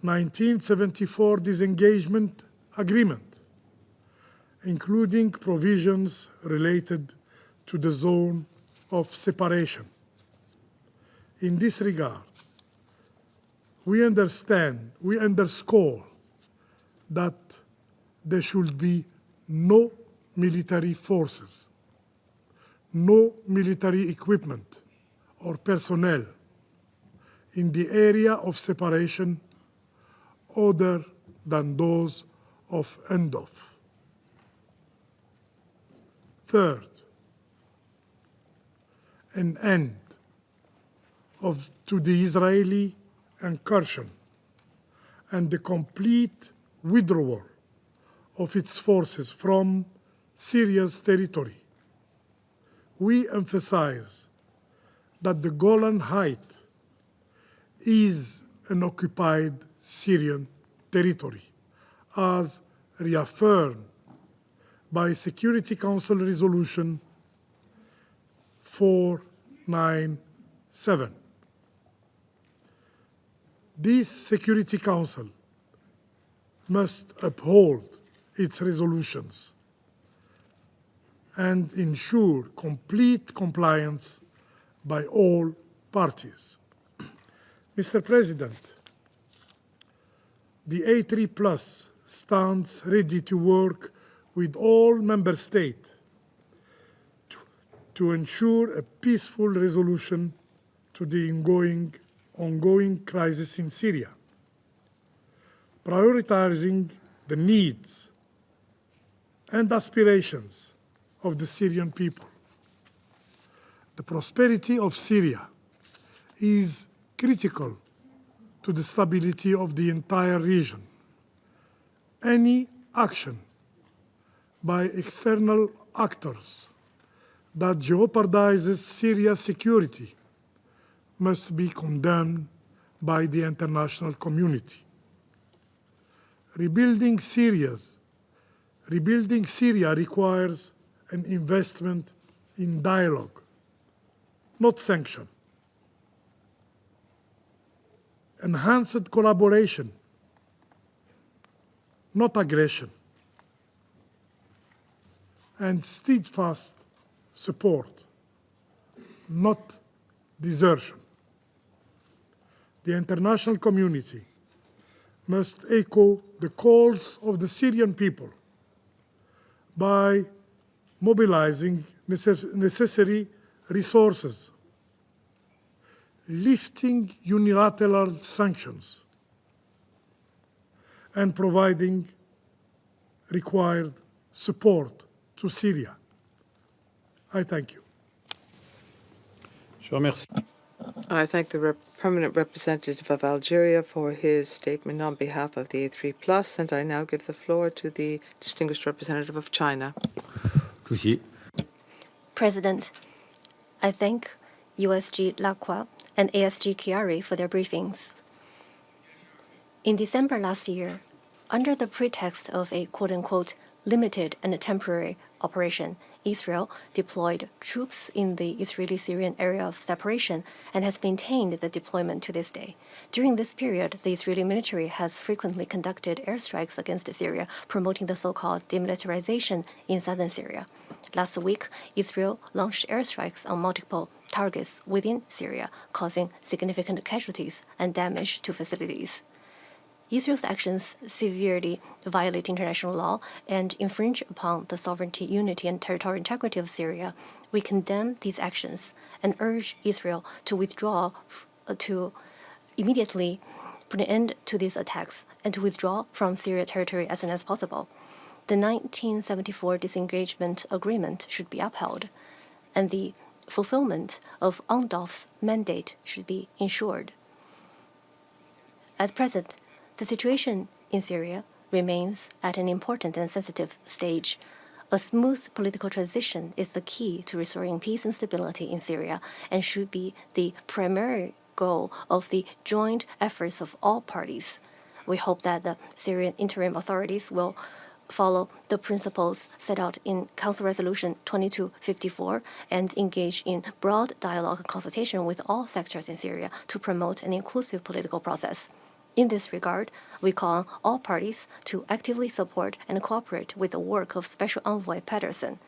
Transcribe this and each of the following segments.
1974 disengagement agreement, including provisions related to the zone of separation. In this regard, we underscore that there should be no military forces, no military equipment or personnel in the area of separation other than those of handoff. Third, an end to the Israeli incursion and the complete withdrawal of its forces from Syria's territory. We emphasize that the Golan Heights is an occupied Syrian territory, as reaffirmed by Security Council Resolution 497. This Security Council must uphold its resolutions and ensure complete compliance by all parties. Mr. President, the A3+ stands ready to work with all member states to ensure a peaceful resolution to the ongoing crisis in Syria, prioritizing the needs and aspirations of the Syrian people. The prosperity of Syria is critical to the stability of the entire region. Any action by external actors that jeopardizes Syria's security must be condemned by the international community. Rebuilding Syria requires an investment in dialogue, not sanction. Enhanced collaboration, not aggression. And steadfast support, not desertion. The international community must echo the calls of the Syrian people by mobilizing necessary resources, lifting unilateral sanctions, and providing required support to Syria. I thank you. I thank the permanent representative of Algeria for his statement on behalf of the A3+, and I now give the floor to the distinguished representative of China. President, I thank USG Lacroix and ASG Chiari for their briefings. In December last year, under the pretext of a quote-unquote limited and temporary operation, Israel deployed troops in the Israeli-Syrian area of separation and has maintained the deployment to this day. During this period, the Israeli military has frequently conducted airstrikes against Syria, promoting the so-called demilitarization in southern Syria. Last week, Israel launched airstrikes on multiple targets within Syria, causing significant casualties and damage to facilities. Israel's actions severely violate international law and infringe upon the sovereignty, unity, and territorial integrity of Syria. We condemn these actions and urge Israel to withdraw, to immediately put an end to these attacks and to withdraw from Syria territory as soon as possible. The 1974 disengagement agreement should be upheld, and the fulfillment of UNDOF's mandate should be ensured. At present, the situation in Syria remains at an important and sensitive stage. A smooth political transition is the key to restoring peace and stability in Syria and should be the primary goal of the joint efforts of all parties. We hope that the Syrian interim authorities will follow the principles set out in Council Resolution 2254 and engage in broad dialogue and consultation with all sectors in Syria to promote an inclusive political process. In this regard, we call on all parties to actively support and cooperate with the work of Special Envoy Pedersen.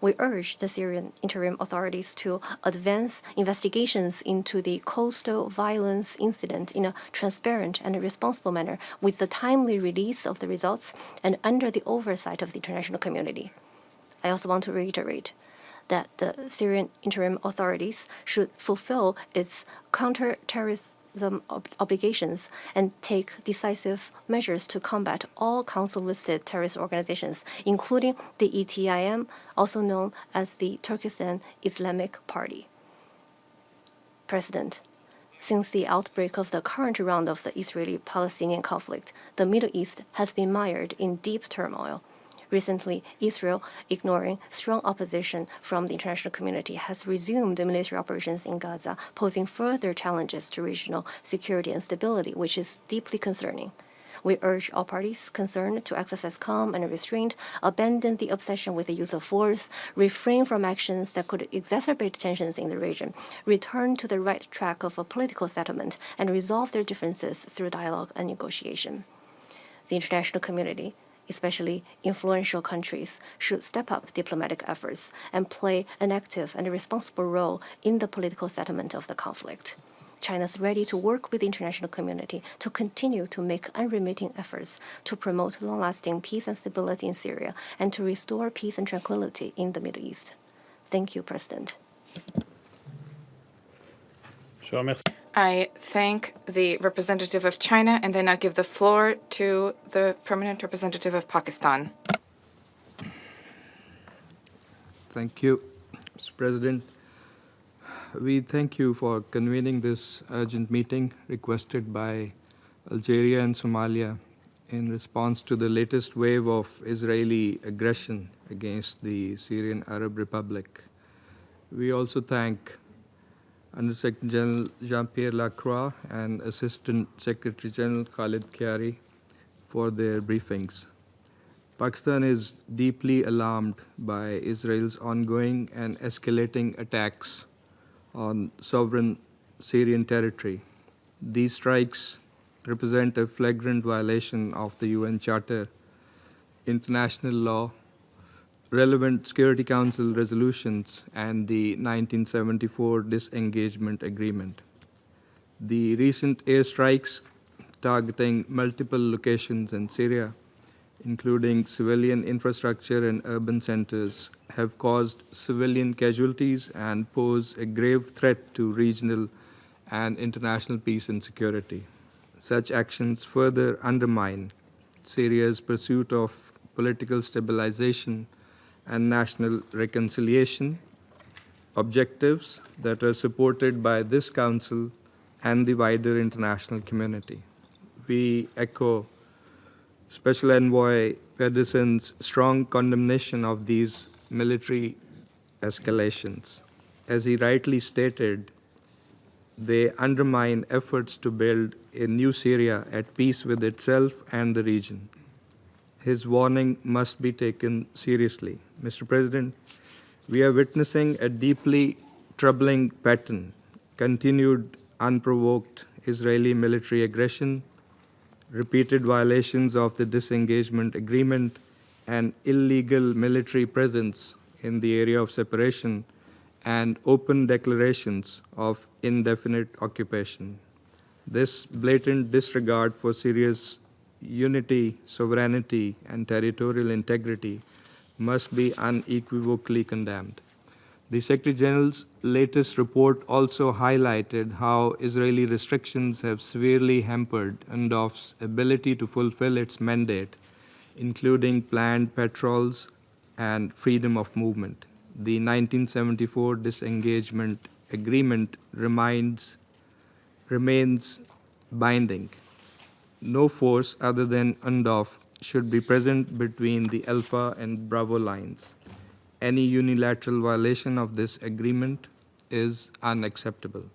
We urge the Syrian interim authorities to advance investigations into the coastal violence incident in a transparent and responsible manner with the timely release of the results and under the oversight of the international community. I also want to reiterate that the Syrian interim authorities should fulfill its counter-terrorism obligations and take decisive measures to combat all council-listed terrorist organizations, including the ETIM, also known as the Turkestan Islamic Party. President, since the outbreak of the current round of the Israeli-Palestinian conflict, the Middle East has been mired in deep turmoil. Recently, Israel, ignoring strong opposition from the international community, has resumed military operations in Gaza, posing further challenges to regional security and stability, which is deeply concerning. We urge all parties concerned to exercise calm and restraint, abandon the obsession with the use of force, refrain from actions that could exacerbate tensions in the region, return to the right track of a political settlement, and resolve their differences through dialogue and negotiation. The international community, especially influential countries, should step up diplomatic efforts and play an active and responsible role in the political settlement of the conflict. China is ready to work with the international community to continue to make unremitting efforts to promote long-lasting peace and stability in Syria and to restore peace and tranquility in the Middle East. Thank you, President. I thank the representative of China, and then I give the floor to the permanent representative of Pakistan. Thank you, Mr. President. We thank you for convening this urgent meeting requested by Algeria and Somalia in response to the latest wave of Israeli aggression against the Syrian Arab Republic. We also thank Under-Secretary General Jean-Pierre Lacroix and Assistant Secretary General Khalid Khiari for their briefings. Pakistan is deeply alarmed by Israel's ongoing and escalating attacks on sovereign Syrian territory. These strikes represent a flagrant violation of the UN Charter, international law, relevant Security Council resolutions, and the 1974 Disengagement Agreement. The recent airstrikes targeting multiple locations in Syria, including civilian infrastructure and urban centers, have caused civilian casualties and pose a grave threat to regional and international peace and security. Such actions further undermine Syria's pursuit of political stabilization and national reconciliation, objectives that are supported by this Council and the wider international community. We echo Special Envoy Pedersen's strong condemnation of these military escalations. As he rightly stated, they undermine efforts to build a new Syria at peace with itself and the region. His warning must be taken seriously. Mr. President, we are witnessing a deeply troubling pattern: continued unprovoked Israeli military aggression, repeated violations of the disengagement agreement, and illegal military presence in the area of separation, and open declarations of indefinite occupation. This blatant disregard for Syria's unity, sovereignty, and territorial integrity must be unequivocally condemned. The Secretary General's latest report also highlighted how Israeli restrictions have severely hampered UNDOF's ability to fulfill its mandate, including planned patrols and freedom of movement. The 1974 Disengagement Agreement remains binding. No force other than UNDOF should be present between the Alpha and Bravo lines. Any unilateral violation of this agreement is unacceptable.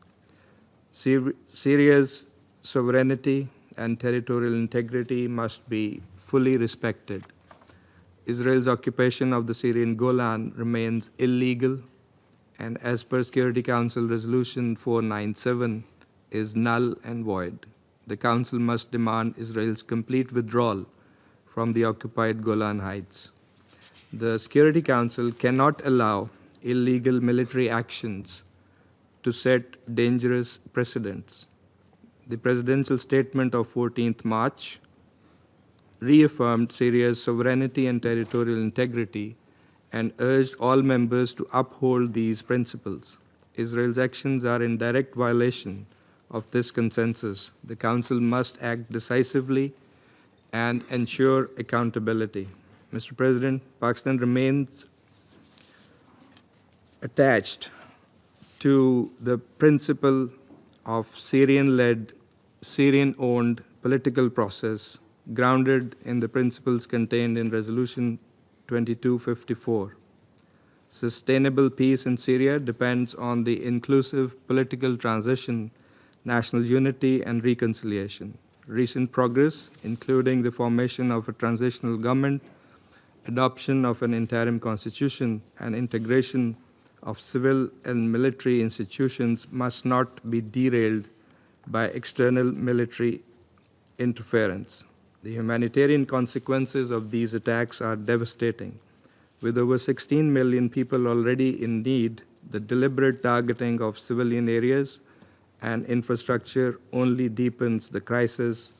Syria's sovereignty and territorial integrity must be fully respected. Israel's occupation of the Syrian Golan remains illegal, and as per Security Council Resolution 497, is null and void. the Council must demand Israel's complete withdrawal from the occupied Golan Heights. The Security Council cannot allow illegal military actions to set dangerous precedents. The presidential statement of 14th March reaffirmed Syria's sovereignty and territorial integrity and urged all members to uphold these principles. Israel's actions are in direct violation of this consensus. The Council must act decisively and ensure accountability. Mr. President, Pakistan remains attached to the principle of Syrian-led, Syrian-owned political process grounded in the principles contained in Resolution 2254. Sustainable peace in Syria depends on the inclusive political transition, national unity, and reconciliation. Recent progress, including the formation of a transitional government, adoption of an interim constitution, and integration of civil and military institutions, must not be derailed by external military interference. The humanitarian consequences of these attacks are devastating. With over 16 million people already in need, the deliberate targeting of civilian areas and infrastructure only deepens the crisis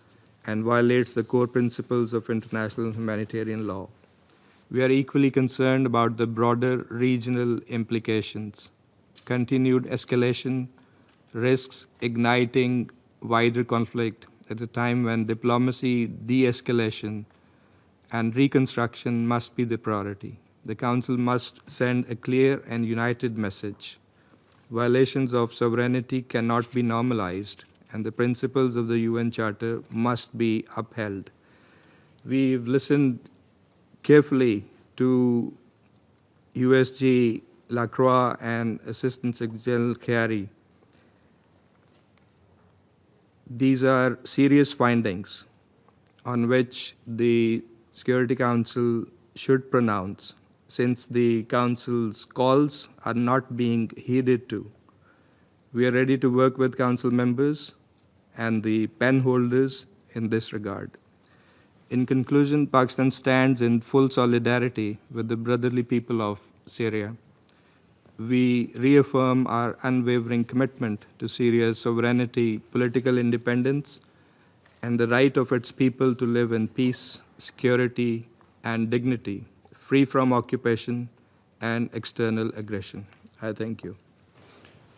and violates the core principles of international humanitarian law. We are equally concerned about the broader regional implications. Continued escalation risks igniting wider conflict at a time when diplomacy, de-escalation, and reconstruction must be the priority. The Council must send a clear and united message. Violations of sovereignty cannot be normalized, and the principles of the UN Charter must be upheld. We've listened carefully to USG Lacroix and Assistant Secretary General Chiari. These are serious findings on which the Security Council should pronounce, since the Council's calls are not being heeded to. We are ready to work with Council members and the pen holders in this regard. In conclusion, Pakistan stands in full solidarity with the brotherly people of Syria. We reaffirm our unwavering commitment to Syria's sovereignty, political independence, and the right of its people to live in peace, security, and dignity, free from occupation and external aggression. I thank you.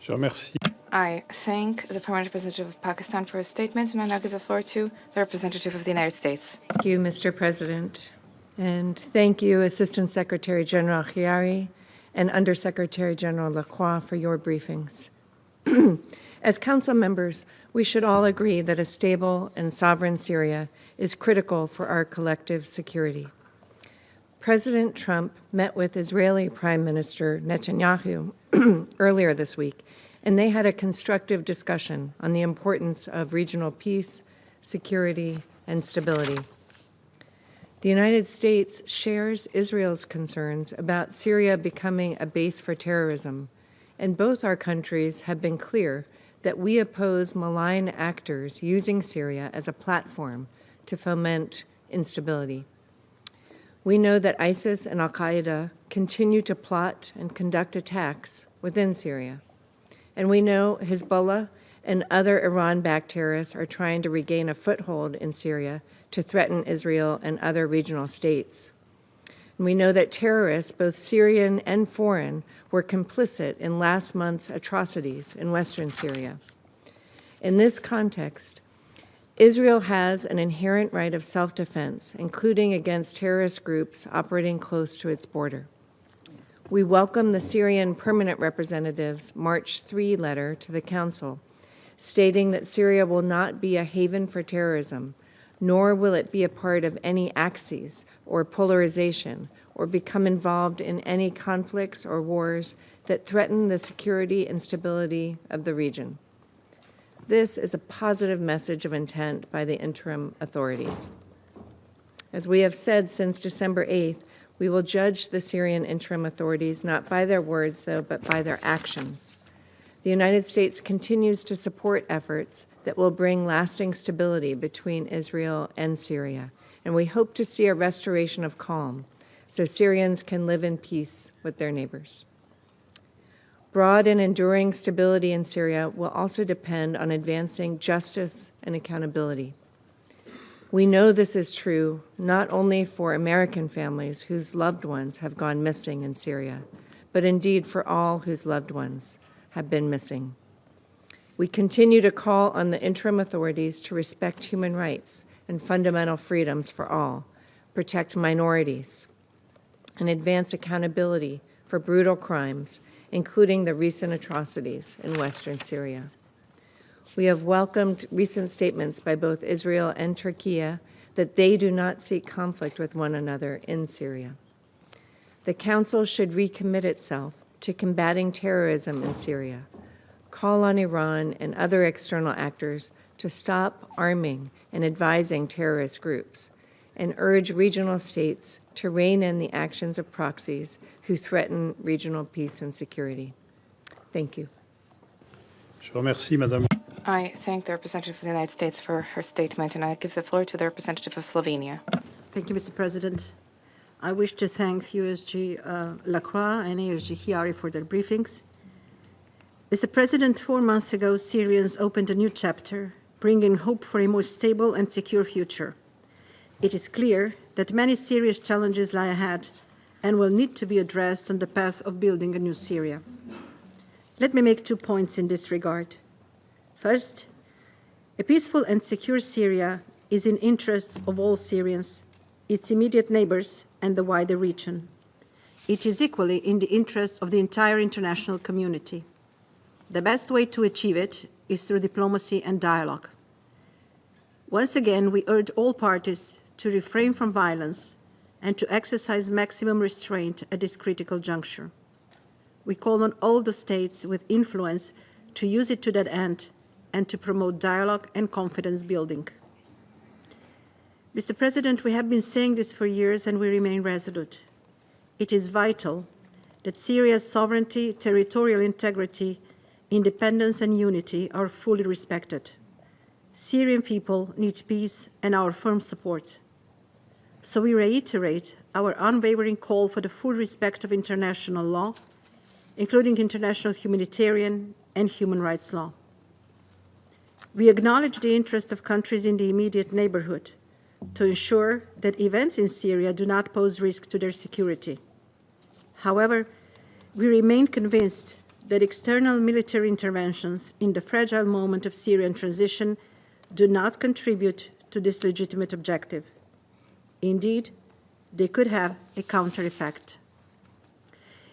Je remercie. I thank the Permanent Representative of Pakistan for his statement, and I now give the floor to the representative of the United States. Thank you, Mr. President. And thank you, Assistant Secretary General Chiari and Undersecretary General Lacroix, for your briefings. As Council members, we should all agree that a stable and sovereign Syria is critical for our collective security. President Trump met with Israeli Prime Minister Netanyahu earlier this week, and they had a constructive discussion on the importance of regional peace, security, and stability. The United States shares Israel's concerns about Syria becoming a base for terrorism, and both our countries have been clear that we oppose malign actors using Syria as a platform to foment instability. We know that ISIS and al-Qaeda continue to plot and conduct attacks within Syria. And we know Hezbollah and other Iran-backed terrorists are trying to regain a foothold in Syria to threaten Israel and other regional states. And we know that terrorists, both Syrian and foreign, were complicit in last month's atrocities in western Syria. In this context, Israel has an inherent right of self-defense, including against terrorist groups operating close to its border. We welcome the Syrian Permanent Representative's March 3 letter to the Council, stating that Syria will not be a haven for terrorism, nor will it be a part of any axes or polarization or become involved in any conflicts or wars that threaten the security and stability of the region. This is a positive message of intent by the interim authorities. As we have said since December 8th, we will judge the Syrian interim authorities not by their words, though, but by their actions. The United States continues to support efforts that will bring lasting stability between Israel and Syria, and we hope to see a restoration of calm so Syrians can live in peace with their neighbors. Broad and enduring stability in Syria will also depend on advancing justice and accountability. We know this is true not only for American families whose loved ones have gone missing in Syria, but indeed for all whose loved ones have been missing. We continue to call on the interim authorities to respect human rights and fundamental freedoms for all, protect minorities, and advance accountability for brutal crimes, including the recent atrocities in Western Syria. We have welcomed recent statements by both Israel and Turkey that they do not seek conflict with one another in Syria. The Council should recommit itself to combating terrorism in Syria, call on Iran and other external actors to stop arming and advising terrorist groups, and urge regional states to rein in the actions of proxies who threaten regional peace and security. Thank you. I thank the representative of the United States for her statement, and I give the floor to the representative of Slovenia. Thank you, Mr. President. I wish to thank USG Lacroix and ASG Chiari for their briefings. Mr. President, 4 months ago, Syrians opened a new chapter, bringing hope for a more stable and secure future. It is clear that many serious challenges lie ahead and will need to be addressed on the path of building a new Syria. Let me make 2 points in this regard. First, a peaceful and secure Syria is in interests of all Syrians, its immediate neighbors, and the wider region. It is equally in the interest of the entire international community. The best way to achieve it is through diplomacy and dialogue. Once again, we urge all parties to refrain from violence and to exercise maximum restraint at this critical juncture. We call on all the states with influence to use it to that end and to promote dialogue and confidence building. Mr. President, we have been saying this for years and we remain resolute. It is vital that Syria's sovereignty, territorial integrity, independence and unity are fully respected. Syrian people need peace and our firm support. So we reiterate our unwavering call for the full respect of international law, including international humanitarian and human rights law. We acknowledge the interest of countries in the immediate neighborhood to ensure that events in Syria do not pose risk to their security. However, we remain convinced that external military interventions in the fragile moment of Syrian transition do not contribute to this legitimate objective. Indeed, they could have a counter effect.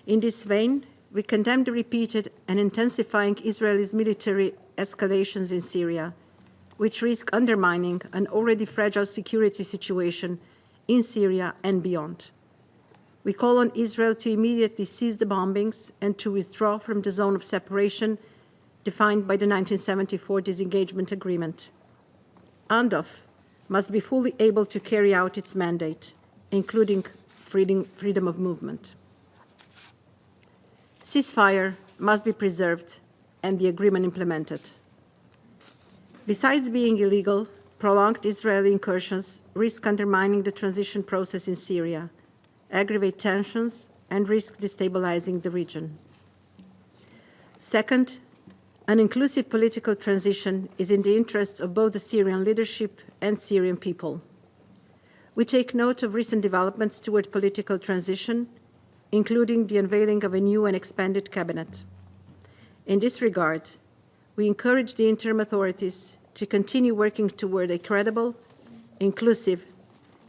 In this vein, we condemn the repeated and intensifying Israeli military escalations in Syria, which risk undermining an already fragile security situation in Syria and beyond. We call on Israel to immediately cease the bombings and to withdraw from the zone of separation defined by the 1974 disengagement agreement. UNDOF must be fully able to carry out its mandate, including freedom of movement. Ceasefire must be preserved and the agreement implemented. Besides being illegal, prolonged Israeli incursions risk undermining the transition process in Syria, aggravate tensions, and risk destabilizing the region. Second, an inclusive political transition is in the interests of both the Syrian leadership and Syrian people. We take note of recent developments toward political transition, including the unveiling of a new and expanded cabinet. In this regard, we encourage the interim authorities to continue working toward a credible, inclusive,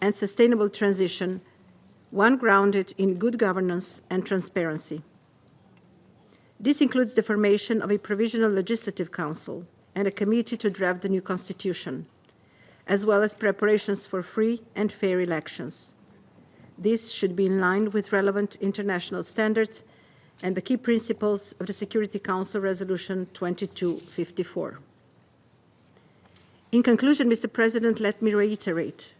and sustainable transition, one grounded in good governance and transparency. This includes the formation of a provisional legislative council and a committee to draft the new constitution, as well as preparations for free and fair elections. This should be in line with relevant international standards and the key principles of the Security Council Resolution 2254. In conclusion, Mr. President, let me reiterate,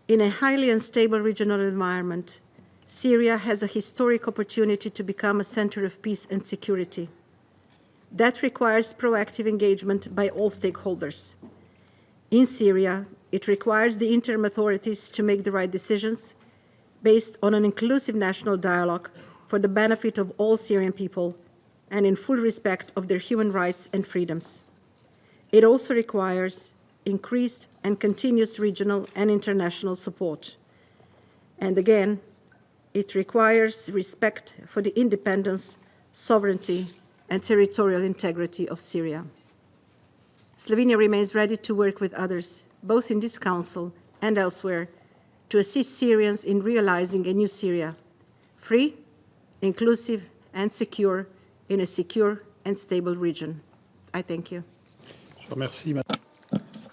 in a highly unstable regional environment, Syria has a historic opportunity to become a center of peace and security. That requires proactive engagement by all stakeholders. In Syria, it requires the interim authorities to make the right decisions based on an inclusive national dialogue for the benefit of all Syrian people and in full respect of their human rights and freedoms. It also requires increased and continuous regional and international support. And again, it requires respect for the independence, sovereignty, and territorial integrity of Syria. Slovenia remains ready to work with others, both in this Council and elsewhere, to assist Syrians in realizing a new Syria, free, inclusive, and secure in a secure and stable region. I thank you.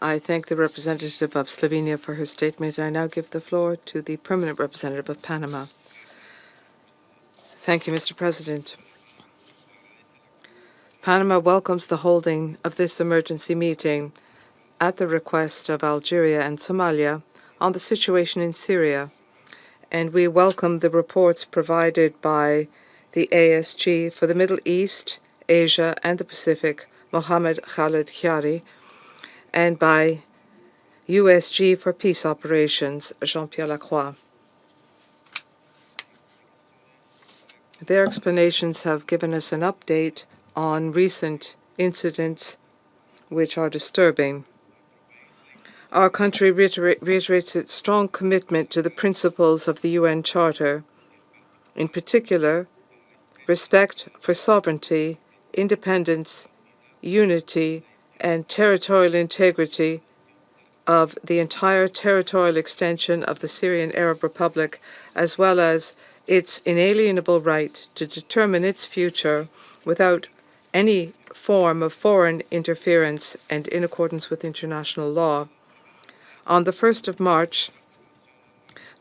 I thank the representative of Slovenia for her statement. I now give the floor to the permanent representative of Panama. Thank you, Mr. President. Panama welcomes the holding of this emergency meeting at the request of Algeria and Somalia on the situation in Syria, and we welcome the reports provided by the ASG for the Middle East, Asia, and the Pacific, Mohammed Khaled Khiari, and by USG for Peace Operations, Jean-Pierre Lacroix. Their explanations have given us an update on recent incidents which are disturbing. Our country reiterates its strong commitment to the principles of the UN Charter, in particular, respect for sovereignty, independence, unity, and territorial integrity of the entire territorial extension of the Syrian Arab Republic, as well as its inalienable right to determine its future without any form of foreign interference and in accordance with international law. On the 1st of March,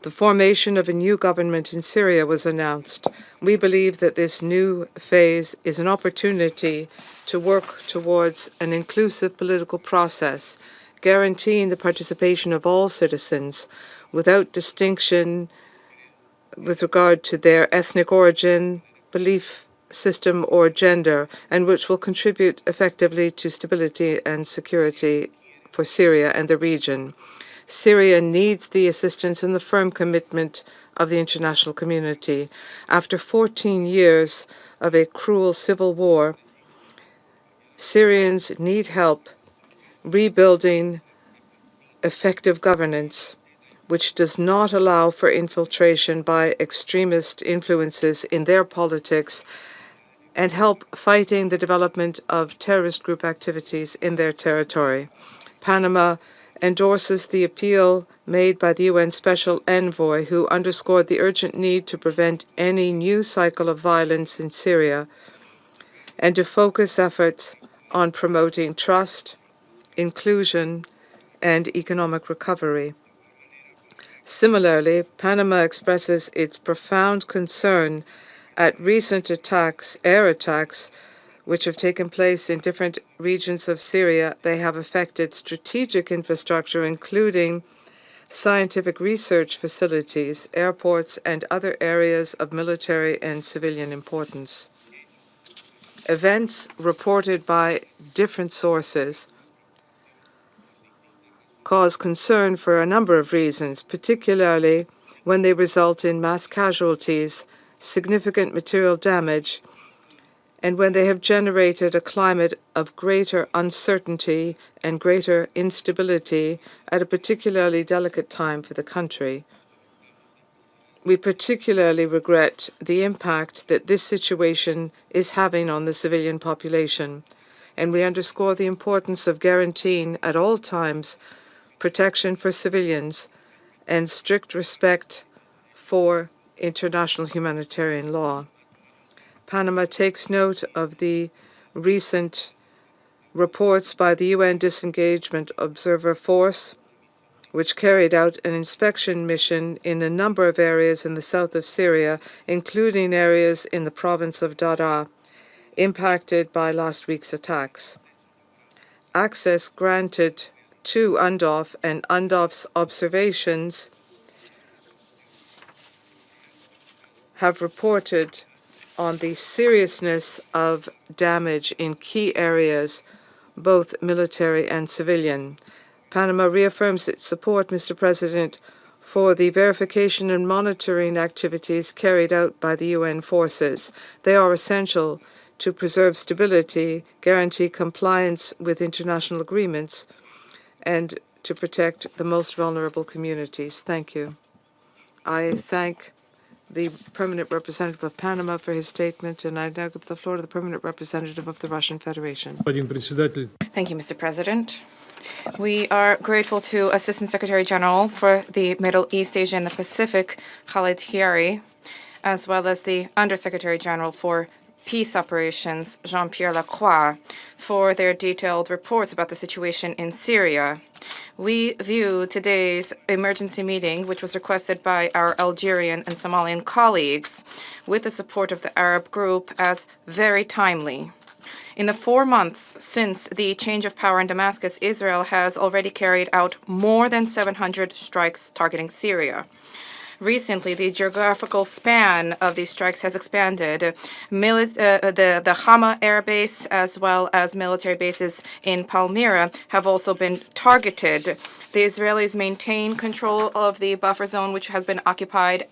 the formation of a new government in Syria was announced. We believe that this new phase is an opportunity to work towards an inclusive political process, guaranteeing the participation of all citizens without distinction with regard to their ethnic origin, belief system, or gender, and which will contribute effectively to stability and security for Syria and the region. Syria needs the assistance and the firm commitment of the international community. After 14 years of a cruel civil war, Syrians need help rebuilding effective governance, which does not allow for infiltration by extremist influences in their politics, and help fighting the development of terrorist group activities in their territory. Panama endorses the appeal made by the UN Special Envoy, who underscored the urgent need to prevent any new cycle of violence in Syria and to focus efforts on promoting trust, inclusion, and economic recovery. Similarly, Panama expresses its profound concern at recent attacks, air attacks, which have taken place in different regions of Syria. They have affected strategic infrastructure, including scientific research facilities, airports, and other areas of military and civilian importance. Events reported by different sources cause concern for a number of reasons, particularly when they result in mass casualties, significant material damage, and when they have generated a climate of greater uncertainty and greater instability at a particularly delicate time for the country. We particularly regret the impact that this situation is having on the civilian population, and we underscore the importance of guaranteeing at all times protection for civilians and strict respect for international humanitarian law. Panama takes note of the recent reports by the UN Disengagement Observer Force, which carried out an inspection mission in a number of areas in the south of Syria, including areas in the province of Daraa, impacted by last week's attacks. Access granted to UNDOF and UNDOF's observations have reported on the seriousness of damage in key areas, both military and civilian. Panama reaffirms its support, Mr. President, for the verification and monitoring activities carried out by the UN forces. They are essential to preserve stability, guarantee compliance with international agreements, and to protect the most vulnerable communities. Thank you. I thank the Permanent Representative of Panama for his statement, and I now give the floor to the Permanent Representative of the Russian Federation. Thank you, Mr. President. We are grateful to Assistant Secretary General for the Middle East, Asia, and the Pacific, Khalid Hiari, as well as the Undersecretary General for Peace Operations, Jean-Pierre Lacroix, for their detailed reports about the situation in Syria. We view today's emergency meeting, which was requested by our Algerian and Somalian colleagues, with the support of the Arab group, as very timely. In the 4 months since the change of power in Damascus, Israel has already carried out more than 700 strikes targeting Syria. Recently, the geographical span of these strikes has expanded. The Hama air base, as well as military bases in Palmyra, have also been targeted. The Israelis maintain control of the buffer zone, which has been occupied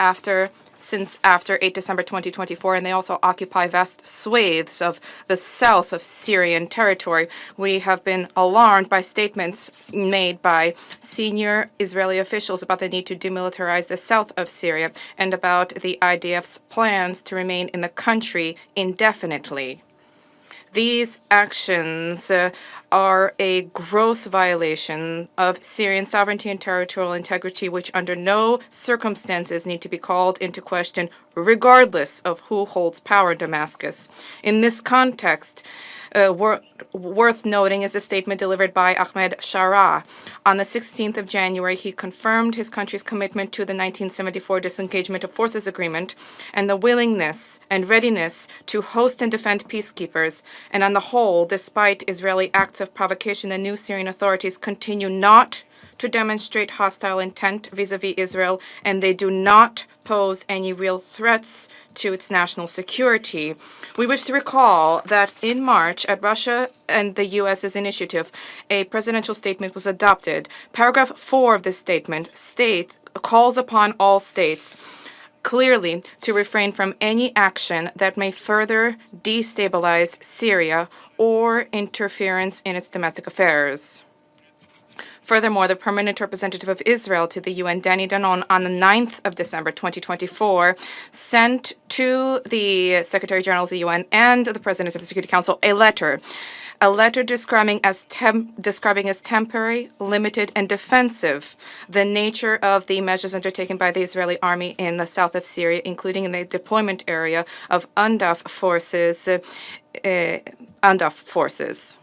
since after 8 December 2024, and they also occupy vast swathes of the south of Syrian territory. We have been alarmed by statements made by senior Israeli officials about the need to demilitarize the south of Syria and about the IDF's plans to remain in the country indefinitely. These actions are a gross violation of Syrian sovereignty and territorial integrity, which under no circumstances need to be called into question, regardless of who holds power in Damascus. In this context, worth noting is the statement delivered by Ahmed Sharaa. On the 16th of January, he confirmed his country's commitment to the 1974 Disengagement of Forces Agreement and the willingness and readiness to host and defend peacekeepers. And on the whole, despite Israeli acts of provocation, the new Syrian authorities continue not to demonstrate hostile intent vis-à-vis Israel, and they do not pose any real threats to its national security. We wish to recall that in March, at Russia and the U.S.'s initiative, a presidential statement was adopted. Paragraph 4 of this statement calls upon all states clearly to refrain from any action that may further destabilize Syria or interference in its domestic affairs. Furthermore, the Permanent Representative of Israel to the UN, Danny Danon, on the 9th of December 2024, sent to the Secretary General of the UN and the President of the Security Council a letter describing as temporary, limited, and defensive the nature of the measures undertaken by the Israeli army in the south of Syria, including in the deployment area of UNDAF forces.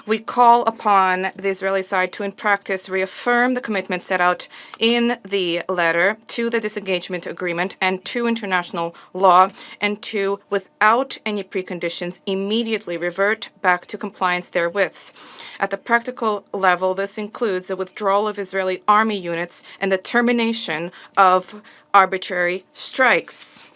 We call upon the Israeli side to, in practice, reaffirm the commitment set out in the letter to the disengagement agreement and to international law, and to, without any preconditions, immediately revert back to compliance therewith. At the practical level, this includes the withdrawal of Israeli army units and the termination of arbitrary strikes.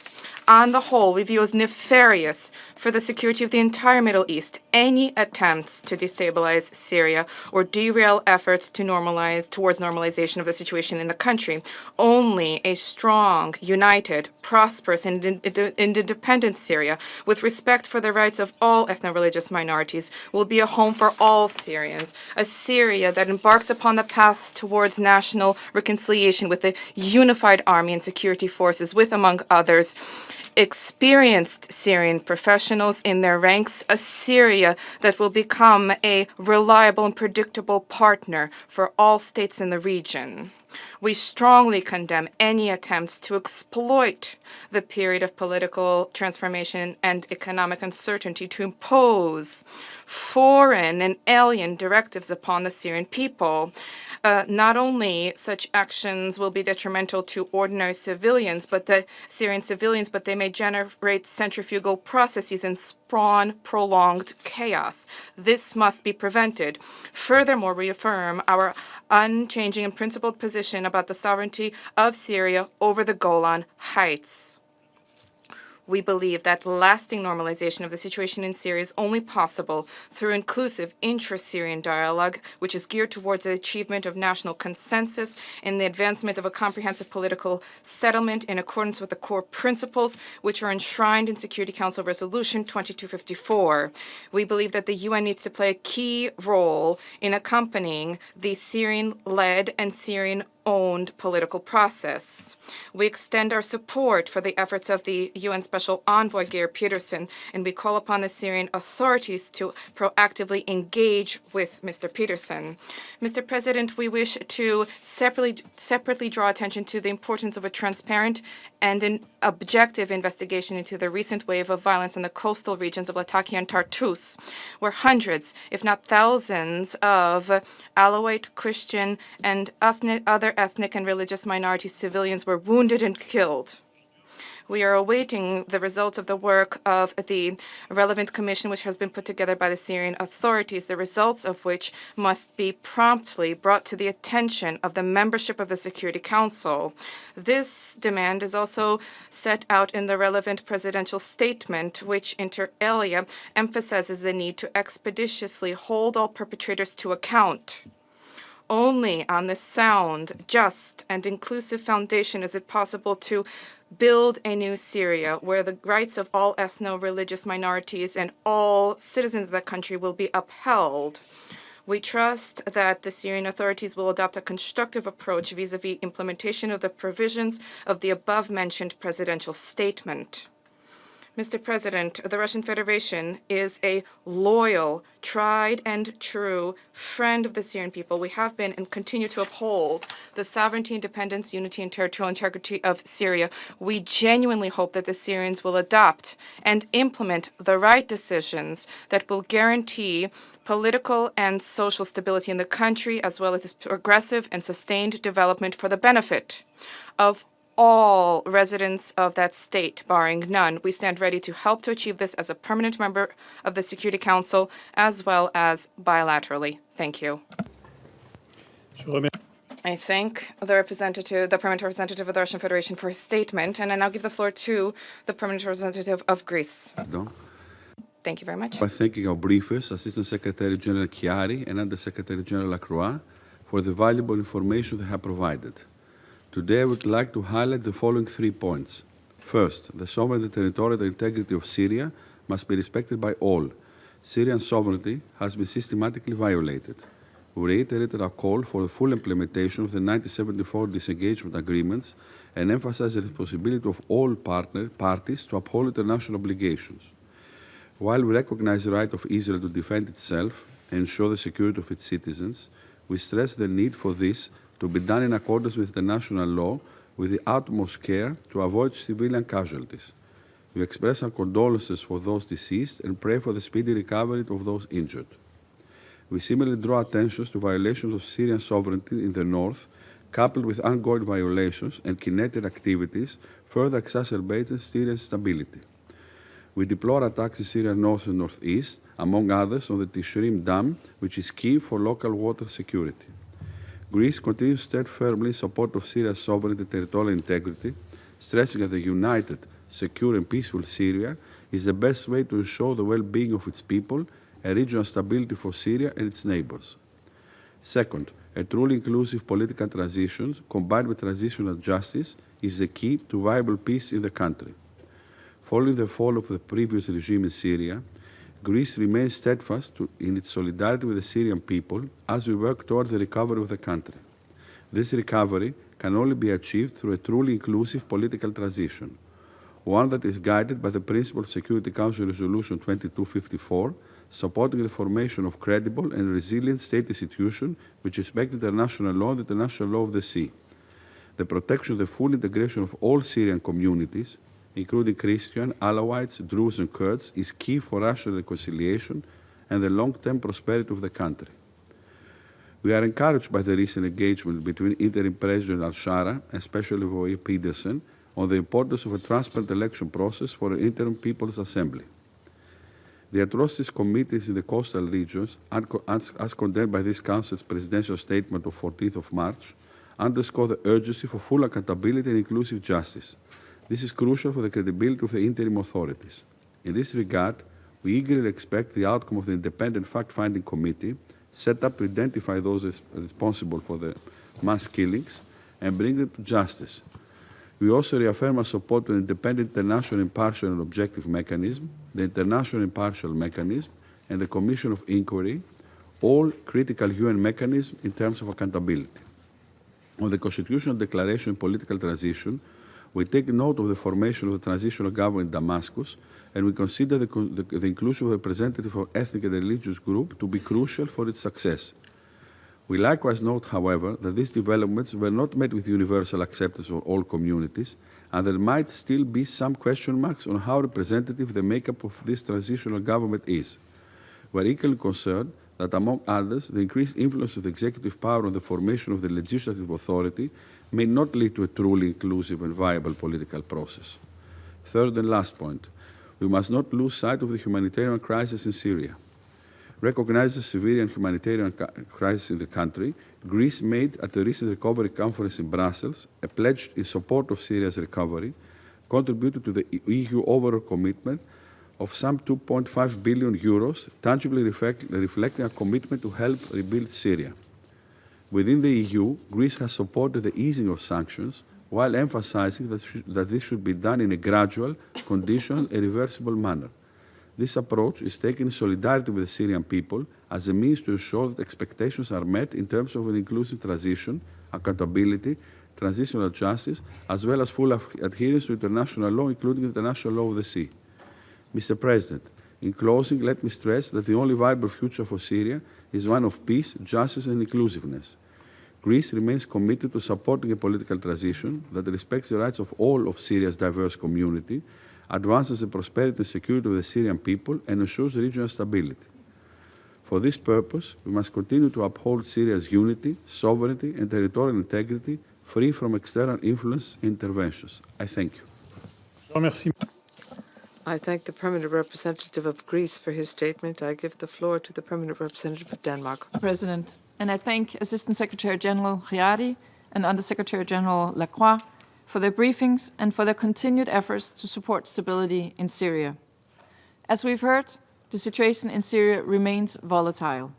On the whole, we view as nefarious for the security of the entire Middle East any attempts to destabilize Syria or derail efforts to towards normalization of the situation in the country. Only a strong, united, prosperous, and independent Syria, with respect for the rights of all ethno-religious minorities, will be a home for all Syrians. A Syria that embarks upon the path towards national reconciliation with a unified army and security forces, with, among others, experienced Syrian professionals in their ranks, a Syria that will become a reliable and predictable partner for all states in the region. We strongly condemn any attempts to exploit the period of political transformation and economic uncertainty to impose foreign and alien directives upon the Syrian people. Not only such actions will be detrimental to ordinary civilians, Syrian civilians, but they may generate centrifugal processes and spawn prolonged chaos. This must be prevented. Furthermore, we affirm our unchanging and principled position about the sovereignty of Syria over the Golan Heights. We believe that lasting normalization of the situation in Syria is only possible through inclusive intra-Syrian dialogue, which is geared towards the achievement of national consensus and the advancement of a comprehensive political settlement in accordance with the core principles which are enshrined in Security Council Resolution 2254. We believe that the UN needs to play a key role in accompanying the Syrian-led and Syrian-owned political process. We extend our support for the efforts of the UN Special Envoy Geir Pedersen, and we call upon the Syrian authorities to proactively engage with Mr. Pedersen. Mr. President, we wish to separately draw attention to the importance of a transparent and an objective investigation into the recent wave of violence in the coastal regions of Latakia and Tartus, where hundreds, if not thousands, of Alawite, Christian, and other ethnic and religious minority civilians were wounded and killed. We are awaiting the results of the work of the relevant commission which has been put together by the Syrian authorities, the results of which must be promptly brought to the attention of the membership of the Security Council. This demand is also set out in the relevant presidential statement, which inter alia emphasizes the need to expeditiously hold all perpetrators to account. Only on this sound, just, and inclusive foundation is it possible to build a new Syria where the rights of all ethno-religious minorities and all citizens of that country will be upheld. We trust that the Syrian authorities will adopt a constructive approach vis-à-vis implementation of the provisions of the above-mentioned presidential statement. Mr. President, the Russian Federation is a loyal, tried and true friend of the Syrian people. We have been and continue to uphold the sovereignty, independence, unity, and territorial integrity of Syria. We genuinely hope that the Syrians will adopt and implement the right decisions that will guarantee political and social stability in the country, as well as its progressive and sustained development for the benefit of all residents of that state, barring none. We stand ready to help to achieve this as a permanent member of the Security Council, as well as bilaterally. Thank you. I thank the permanent representative of the Russian Federation for his statement, and I now give the floor to the permanent representative of Greece. Thank you very much. By thanking our briefers, Assistant Secretary General Chiari and Under Secretary General Lacroix, for the valuable information they have provided. Today, I would like to highlight the following 3 points. First, the sovereignty and territorial integrity of Syria must be respected by all. Syrian sovereignty has been systematically violated. We reiterated our call for the full implementation of the 1974 disengagement agreements and emphasized the responsibility of all parties to uphold international obligations. While we recognize the right of Israel to defend itself and ensure the security of its citizens, we stress the need for this to be done in accordance with international law with the utmost care to avoid civilian casualties. We express our condolences for those deceased and pray for the speedy recovery of those injured. We similarly draw attention to violations of Syrian sovereignty in the north, coupled with ongoing violations and kinetic activities, further exacerbating Syrian stability. We deplore attacks in Syrian north and northeast, among others on the Tishrim Dam, which is key for local water security. Greece continues to stand firmly in support of Syria's sovereignty and territorial integrity, stressing that a united, secure and peaceful Syria is the best way to ensure the well-being of its people and regional stability for Syria and its neighbors. Second, a truly inclusive political transition combined with transitional justice is the key to viable peace in the country. Following the fall of the previous regime in Syria, Greece remains steadfast in its solidarity with the Syrian people as we work toward the recovery of the country. This recovery can only be achieved through a truly inclusive political transition, one that is guided by the principle of Security Council Resolution 2254, supporting the formation of credible and resilient state institutions which respect international law and the international law of the sea, the protection of the full integration of all Syrian communities, including Christian, Alawites, Druze and Kurds, is key for rational reconciliation and the long-term prosperity of the country. We are encouraged by the recent engagement between Interim President al-Shara and Special Envoy Pedersen on the importance of a transparent election process for an interim People's Assembly. The atrocities committed in the coastal regions, as condemned by this Council's presidential statement of 14th of March, underscore the urgency for full accountability and inclusive justice. This is crucial for the credibility of the interim authorities. In this regard, we eagerly expect the outcome of the independent fact-finding committee set up to identify those responsible for the mass killings and bring them to justice. We also reaffirm our support to the independent international impartial and objective mechanism, the international impartial mechanism, and the Commission of Inquiry, all critical UN mechanisms in terms of accountability. On the constitutional declaration and political transition, we take note of the formation of the transitional government in Damascus, and we consider the inclusion of a representative of ethnic and religious group to be crucial for its success. We likewise note, however, that these developments were not met with universal acceptance of all communities, and there might still be some question marks on how representative the makeup of this transitional government is. We are equally concerned that, among others, the increased influence of the executive power on the formation of the legislative authority may not lead to a truly inclusive and viable political process. Third and last point, we must not lose sight of the humanitarian crisis in Syria. Recognizing the severe humanitarian crisis in the country, Greece made at the recent recovery conference in Brussels a pledge in support of Syria's recovery, contributed to the EU overall commitment of some 2.5 billion euros, tangibly reflecting a commitment to help rebuild Syria. Within the EU, Greece has supported the easing of sanctions, while emphasizing that this should be done in a gradual, conditional, and reversible manner. This approach is taken in solidarity with the Syrian people as a means to ensure that expectations are met in terms of an inclusive transition, accountability, transitional justice, as well as full adherence to international law, including the international law of the sea. Mr. President, in closing, let me stress that the only viable future for Syria is one of peace, justice, and inclusiveness. Greece remains committed to supporting a political transition that respects the rights of all of Syria's diverse community, advances the prosperity and security of the Syrian people, and ensures regional stability. For this purpose, we must continue to uphold Syria's unity, sovereignty, and territorial integrity, free from external influence and interventions. I thank you. I thank the Permanent Representative of Greece for his statement. I give the floor to the Permanent Representative of Denmark. President, and I thank Assistant Secretary General Chiari and Under Secretary General Lacroix for their briefings and for their continued efforts to support stability in Syria. As we've heard, the situation in Syria remains volatile.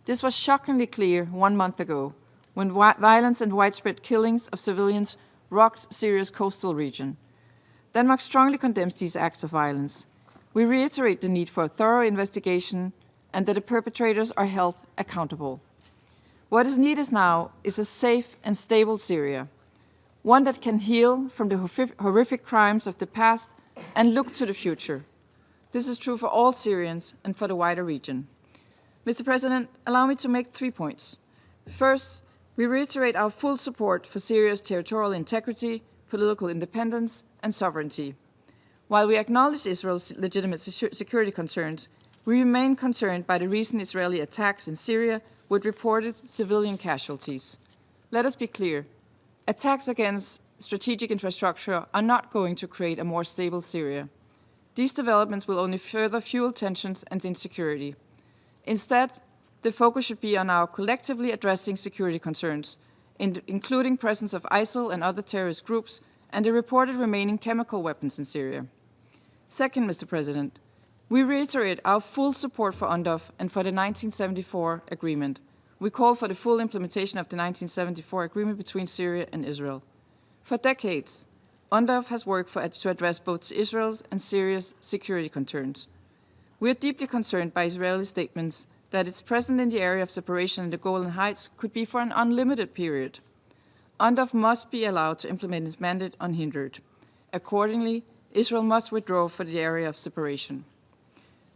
This was shockingly clear 1 month ago, when violence and widespread killings of civilians rocked Syria's coastal region. Denmark strongly condemns these acts of violence. We reiterate the need for a thorough investigation and that the perpetrators are held accountable. What is needed now is a safe and stable Syria, one that can heal from the horrific crimes of the past and look to the future. This is true for all Syrians and for the wider region. Mr. President, allow me to make 3 points. First, we reiterate our full support for Syria's territorial integrity, political independence, and sovereignty. While we acknowledge Israel's legitimate security concerns, we remain concerned by the recent Israeli attacks in Syria with reported civilian casualties. Let us be clear. Attacks against strategic infrastructure are not going to create a more stable Syria. These developments will only further fuel tensions and insecurity. Instead, the focus should be on our collectively addressing security concerns, including presence of ISIL and other terrorist groups, and the reported remaining chemical weapons in Syria. Second, Mr. President, we reiterate our full support for UNDOF and for the 1974 agreement. We call for the full implementation of the 1974 agreement between Syria and Israel. For decades, UNDOF has worked to address both Israel's and Syria's security concerns. We are deeply concerned by Israeli statements that its presence in the area of separation in the Golan Heights could be for an unlimited period. UNDOF must be allowed to implement its mandate unhindered. Accordingly, Israel must withdraw from the area of separation.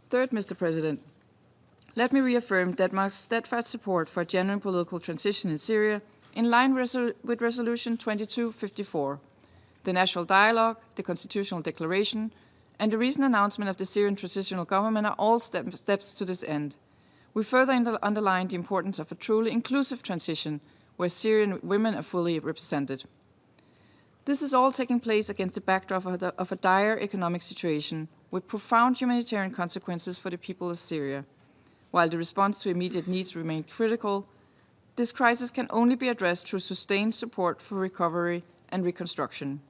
Third, Mr. President, let me reaffirm Denmark's steadfast support for a genuine political transition in Syria in line with Resolution 2254, the National Dialogue, the Constitutional Declaration, and the recent announcement of the Syrian Transitional Government are all steps to this end. We further underline the importance of a truly inclusive transition where Syrian women are fully represented. This is all taking place against the backdrop of a dire economic situation with profound humanitarian consequences for the people of Syria. While the response to immediate needs remain critical, this crisis can only be addressed through sustained support for recovery and reconstruction.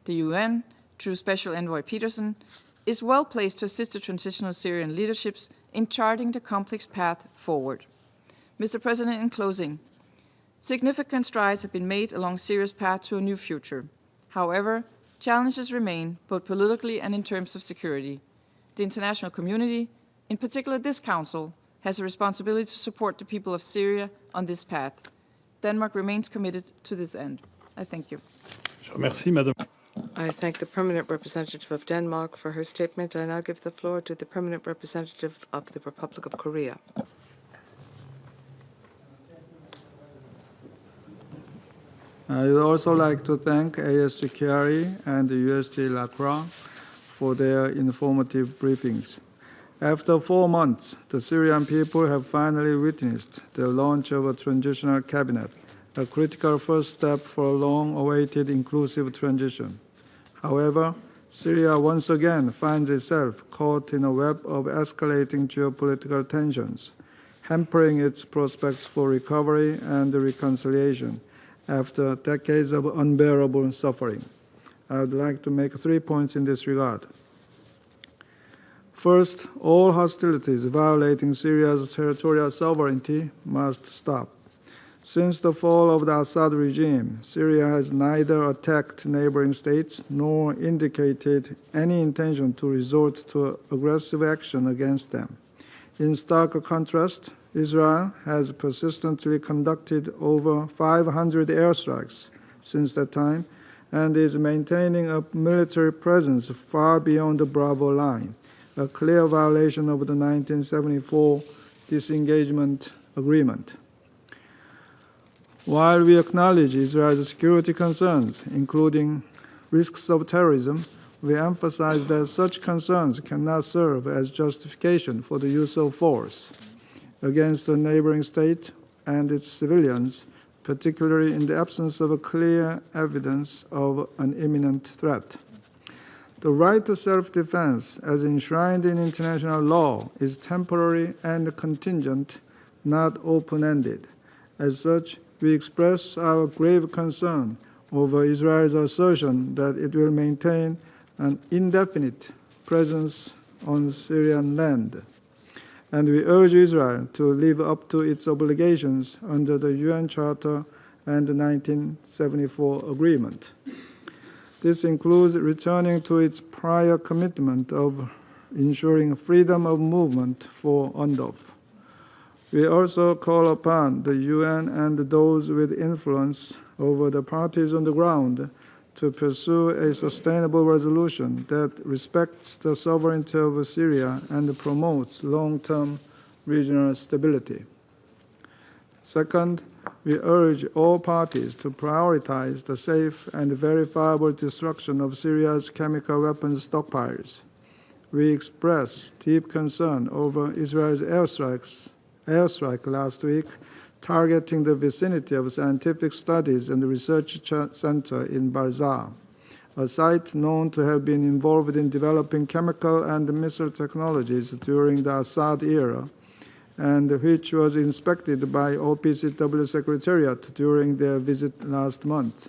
The UN through Special Envoy Peterson, is well placed to assist the transitional Syrian leaderships in charting the complex path forward. Mr. President, in closing, significant strides have been made along Syria's path to a new future. However, challenges remain, both politically and in terms of security. The international community, in particular this Council, has a responsibility to support the people of Syria on this path. Denmark remains committed to this end. I thank you. I thank the permanent representative of Denmark for her statement. I now give the floor to the permanent representative of the Republic of Korea. I would also like to thank Airstrikes and USG Lacroix for their informative briefings. After 4 months, the Syrian people have finally witnessed the launch of a transitional cabinet, a critical first step for a long-awaited inclusive transition. However, Syria once again finds itself caught in a web of escalating geopolitical tensions, hampering its prospects for recovery and reconciliation after decades of unbearable suffering. I would like to make 3 points in this regard. First, all hostilities violating Syria's territorial sovereignty must stop. Since the fall of the Assad regime, Syria has neither attacked neighboring states nor indicated any intention to resort to aggressive action against them. In stark contrast, Israel has persistently conducted over 500 airstrikes since that time and is maintaining a military presence far beyond the Bravo line, a clear violation of the 1974 disengagement agreement. While we acknowledge Israel's security concerns, including risks of terrorism, we emphasize that such concerns cannot serve as justification for the use of force against a neighboring state and its civilians, particularly in the absence of a clear evidence of an imminent threat. The right to self-defense, as enshrined in international law, is temporary and contingent, not open-ended. As such, we express our grave concern over Israel's assertion that it will maintain an indefinite presence on Syrian land. And we urge Israel to live up to its obligations under the UN Charter and the 1974 agreement. This includes returning to its prior commitment of ensuring freedom of movement for UNDOF. We also call upon the UN and those with influence over the parties on the ground to pursue a sustainable resolution that respects the sovereignty of Syria and promotes long-term regional stability. Second, we urge all parties to prioritize the safe and verifiable destruction of Syria's chemical weapons stockpiles. We express deep concern over Israel's airstrike last week, targeting the vicinity of Scientific Studies and Research Center in Barzah, a site known to have been involved in developing chemical and missile technologies during the Assad era, and which was inspected by OPCW Secretariat during their visit last month.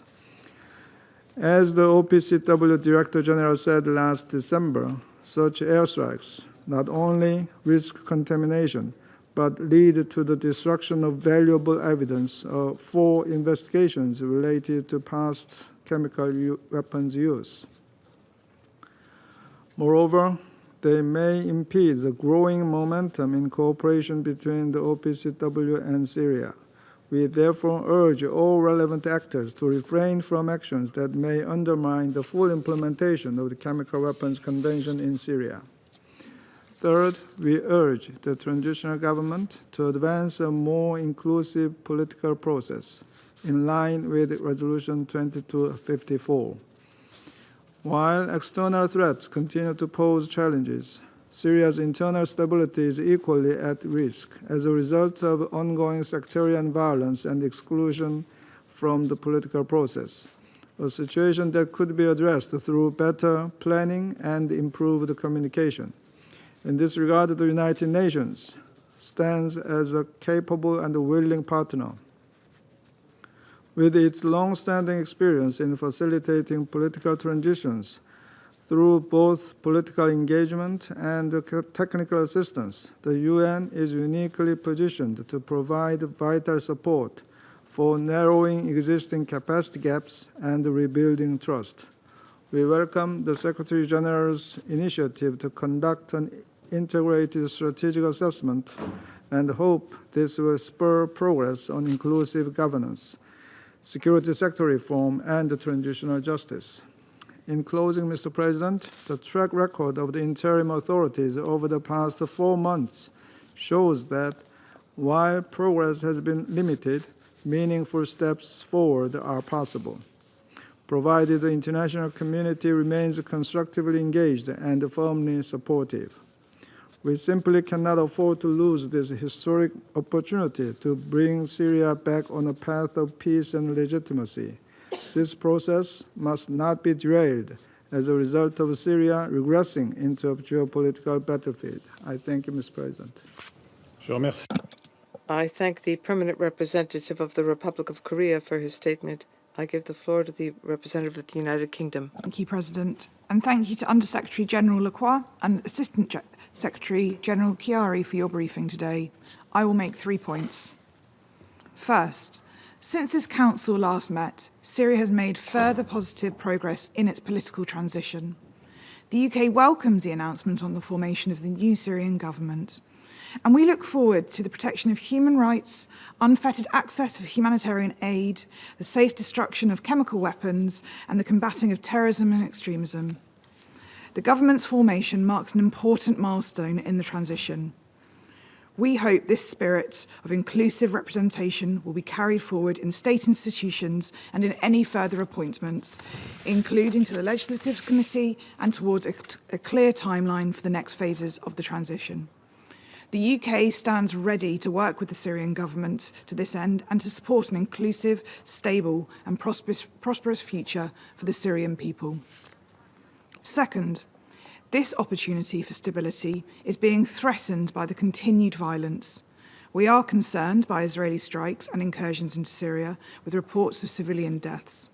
As the OPCW Director General said last December, such airstrikes not only risk contamination, but lead to the destruction of valuable evidence for investigations related to past chemical weapons use. Moreover, they may impede the growing momentum in cooperation between the OPCW and Syria. We therefore urge all relevant actors to refrain from actions that may undermine the full implementation of the Chemical Weapons Convention in Syria. Third, we urge the transitional government to advance a more inclusive political process in line with Resolution 2254. While external threats continue to pose challenges, Syria's internal stability is equally at risk as a result of ongoing sectarian violence and exclusion from the political process, a situation that could be addressed through better planning and improved communication. In this regard, the United Nations stands as a capable and willing partner. With its long-standing experience in facilitating political transitions, Through both political engagement and technical assistance, the UN is uniquely positioned to provide vital support for narrowing existing capacity gaps and rebuilding trust. We welcome the Secretary General's initiative to conduct an integrated strategic assessment and hope this will spur progress on inclusive governance, security sector reform, and transitional justice. In closing, Mr. President, the track record of the interim authorities over the past 4 months shows that while progress has been limited, meaningful steps forward are possible, provided the international community remains constructively engaged and firmly supportive. We simply cannot afford to lose this historic opportunity to bring Syria back on a path of peace and legitimacy. This process must not be derailed as a result of Syria regressing into a geopolitical battlefield. I thank you, Mr. President. I thank the permanent representative of the Republic of Korea for his statement. I give the floor to the representative of the United Kingdom. Thank you, President. And thank you to Under-Secretary General Lacroix and Assistant Secretary General Chiari for your briefing today. I will make 3 points. First, since this Council last met, Syria has made further positive progress in its political transition. The UK welcomes the announcement on the formation of the new Syrian government, and we look forward to the protection of human rights, unfettered access to humanitarian aid, the safe destruction of chemical weapons, and the combating of terrorism and extremism. The government's formation marks an important milestone in the transition. We hope this spirit of inclusive representation will be carried forward in state institutions and in any further appointments, including to the Legislative Committee and towards a clear timeline for the next phases of the transition. The UK stands ready to work with the Syrian government to this end and to support an inclusive, stable and prosperous future for the Syrian people. Second, this opportunity for stability is being threatened by the continued violence. We are concerned by Israeli strikes and incursions into Syria, with reports of civilian deaths.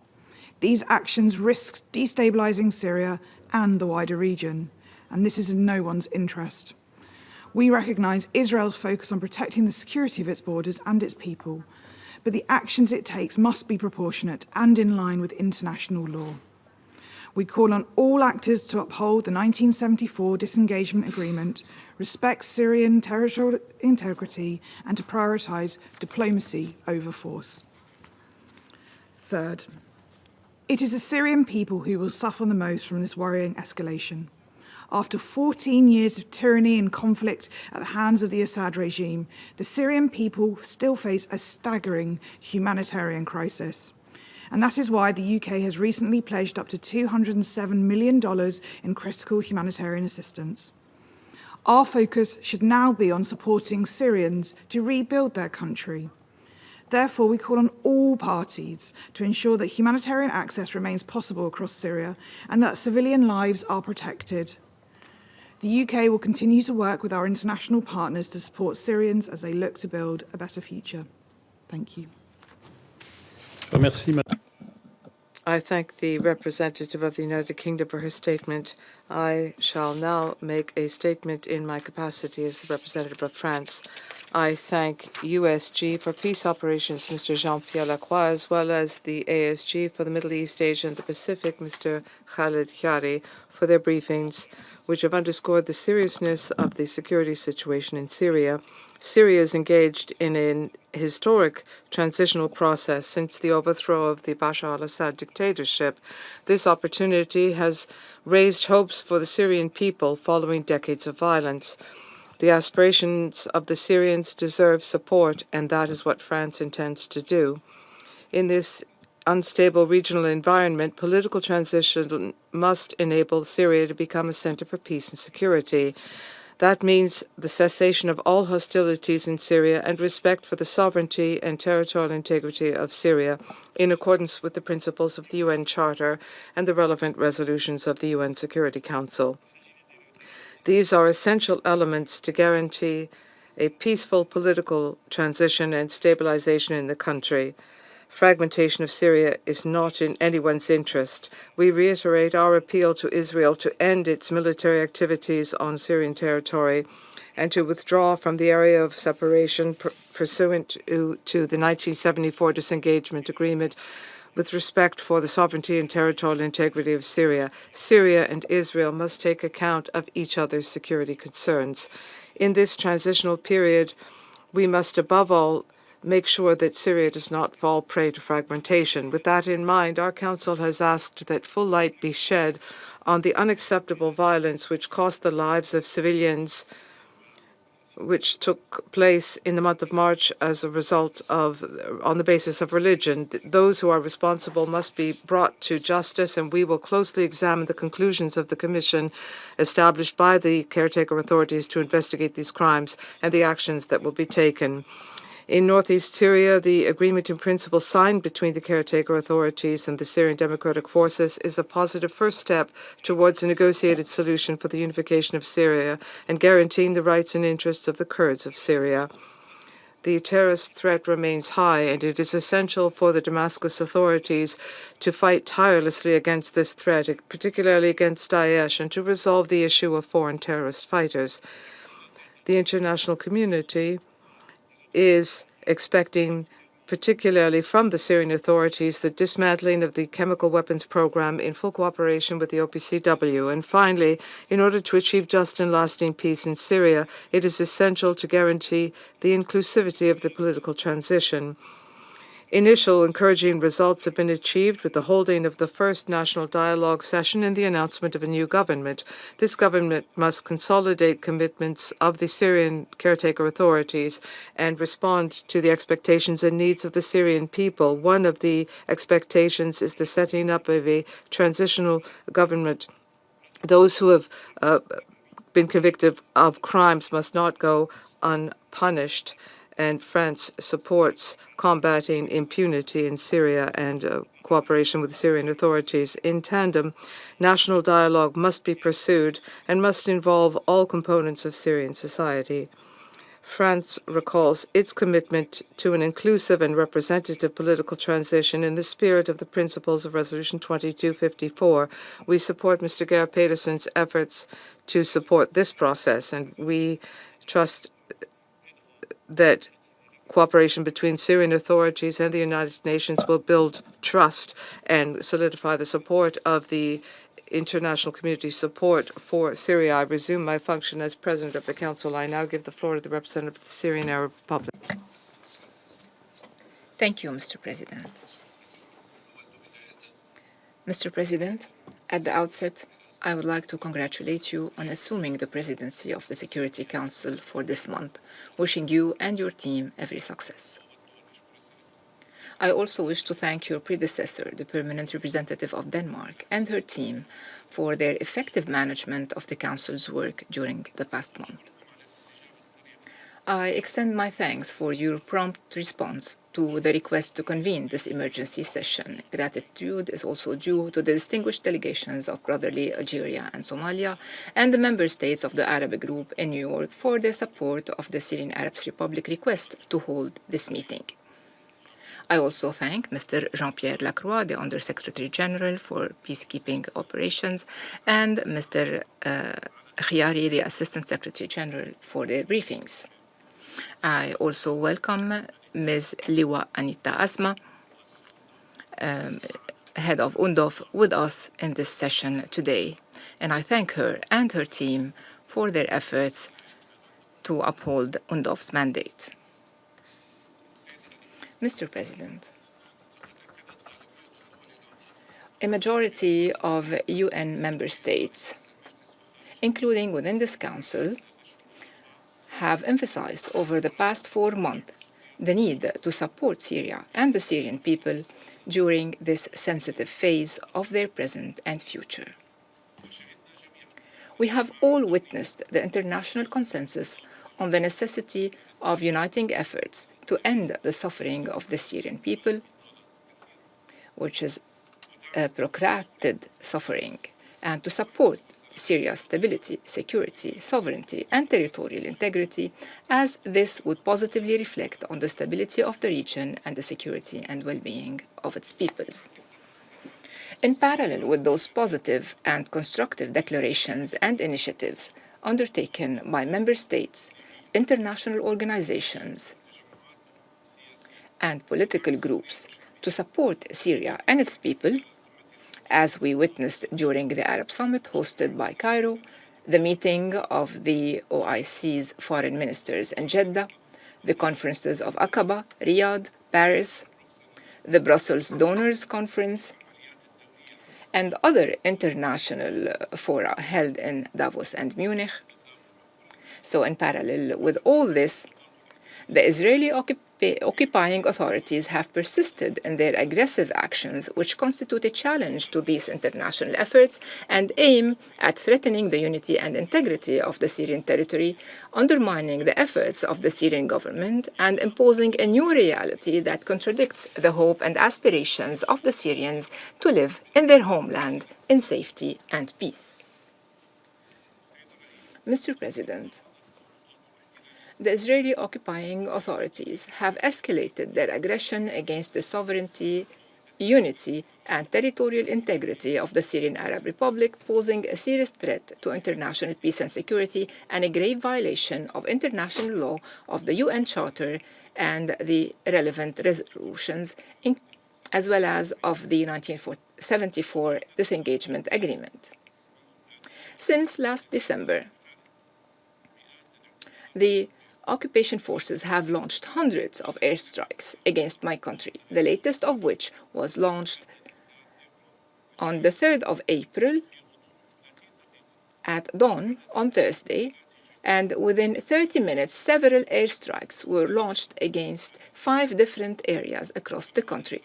These actions risk destabilising Syria and the wider region, and this is in no one's interest. We recognise Israel's focus on protecting the security of its borders and its people, but the actions it takes must be proportionate and in line with international law. We call on all actors to uphold the 1974 disengagement agreement, respect Syrian territorial integrity, and to prioritise diplomacy over force. Third, it is the Syrian people who will suffer the most from this worrying escalation. After 14 years of tyranny and conflict at the hands of the Assad regime, the Syrian people still face a staggering humanitarian crisis. And that is why the UK has recently pledged up to $207 million in critical humanitarian assistance. Our focus should now be on supporting Syrians to rebuild their country. Therefore, we call on all parties to ensure that humanitarian access remains possible across Syria and that civilian lives are protected. The UK will continue to work with our international partners to support Syrians as they look to build a better future. Thank you. I thank the representative of the United Kingdom for her statement. I shall now make a statement in my capacity as the representative of France. I thank USG for Peace Operations, Mr. Jean-Pierre Lacroix, as well as the ASG for the Middle East, Asia, and the Pacific, Mr. Khaled Chiari, for their briefings, which have underscored the seriousness of the security situation in Syria. Syria is engaged in an historic transitional process since the overthrow of the Bashar al-Assad dictatorship. This opportunity has raised hopes for the Syrian people following decades of violence. The aspirations of the Syrians deserve support, and that is what France intends to do. In this unstable regional environment, political transition must enable Syria to become a center for peace and security. That means the cessation of all hostilities in Syria and respect for the sovereignty and territorial integrity of Syria in accordance with the principles of the UN Charter and the relevant resolutions of the UN Security Council. These are essential elements to guarantee a peaceful political transition and stabilization in the country. Fragmentation of Syria is not in anyone's interest. We reiterate our appeal to Israel to end its military activities on Syrian territory and to withdraw from the area of separation pursuant to the 1974 disengagement agreement with respect for the sovereignty and territorial integrity of Syria. Syria and Israel must take account of each other's security concerns. In this transitional period, we must above all make sure that Syria does not fall prey to fragmentation. With that in mind, our Council has asked that full light be shed on the unacceptable violence which cost the lives of civilians, which took place in the month of March as a result of, on the basis of religion. Those who are responsible must be brought to justice, and we will closely examine the conclusions of the commission established by the caretaker authorities to investigate these crimes and the actions that will be taken. In northeast Syria, the agreement in principle signed between the caretaker authorities and the Syrian Democratic Forces is a positive first step towards a negotiated solution for the unification of Syria and guaranteeing the rights and interests of the Kurds of Syria. The terrorist threat remains high, and it is essential for the Damascus authorities to fight tirelessly against this threat, particularly against Daesh, and to resolve the issue of foreign terrorist fighters. The international community is expecting, particularly from the Syrian authorities, the dismantling of the chemical weapons program in full cooperation with the OPCW. And finally, in order to achieve just and lasting peace in Syria, it is essential to guarantee the inclusivity of the political transition. Initial encouraging results have been achieved with the holding of the first national dialogue session and the announcement of a new government. This government must consolidate commitments of the Syrian caretaker authorities and respond to the expectations and needs of the Syrian people. One of the expectations is the setting up of a transitional government. Those who have been convicted of crimes must not go unpunished, and France supports combating impunity in Syria and cooperation with the Syrian authorities. In tandem, national dialogue must be pursued and must involve all components of Syrian society. France recalls its commitment to an inclusive and representative political transition in the spirit of the principles of Resolution 2254. We support Mr. Geir Pedersen's efforts to support this process, and we trust that cooperation between Syrian authorities and the United Nations will build trust and solidify the support of the international community support for Syria. I resume my function as President of the Council. I now give the floor to the representative of the Syrian Arab Republic. Thank you, Mr. President. Mr. President, at the outset, I would like to congratulate you on assuming the presidency of the Security Council for this month, wishing you and your team every success. I also wish to thank your predecessor, the Permanent Representative of Denmark, and her team for their effective management of the Council's work during the past month. I extend my thanks for your prompt response to the request to convene this emergency session. Gratitude is also due to the distinguished delegations of brotherly Algeria and Somalia and the member states of the Arab Group in New York for their support of the Syrian Arab Republic request to hold this meeting. I also thank Mr. Jean-Pierre Lacroix, the Under-Secretary General for Peacekeeping Operations, and Mr. Khiari, the Assistant Secretary General, for their briefings. I also welcome Ms. Liwa Anita Asma, head of UNDOF, with us in this session today, and I thank her and her team for their efforts to uphold UNDOF's mandate. Mr. President, a majority of UN member states, including within this Council, have emphasized over the past 4 months the need to support Syria and the Syrian people during this sensitive phase of their present and future. We have all witnessed the international consensus on the necessity of uniting efforts to end the suffering of the Syrian people, which is a protracted suffering, and to support Syria's stability, security, sovereignty, and territorial integrity, as this would positively reflect on the stability of the region and the security and well-being of its peoples. In parallel with those positive and constructive declarations and initiatives undertaken by member states, international organizations, and political groups to support Syria and its people, as we witnessed during the Arab Summit hosted by Cairo, the meeting of the OIC's foreign ministers in Jeddah, the conferences of Aqaba, Riyadh, Paris, the Brussels Donors Conference, and other international fora held in Davos and Munich. So in parallel with all this, the Israeli occupying authorities have persisted in their aggressive actions, which constitute a challenge to these international efforts and aim at threatening the unity and integrity of the Syrian territory, undermining the efforts of the Syrian government, and imposing a new reality that contradicts the hope and aspirations of the Syrians to live in their homeland in safety and peace. Mr. President, the Israeli occupying authorities have escalated their aggression against the sovereignty, unity, and territorial integrity of the Syrian Arab Republic, posing a serious threat to international peace and security and a grave violation of international law, of the UN Charter and the relevant resolutions, as well as of the 1974 Disengagement Agreement. Since last December, the occupation forces have launched hundreds of airstrikes against my country, the latest of which was launched on the 3rd of April at dawn on Thursday, and within 30 minutes several airstrikes were launched against 5 different areas across the country.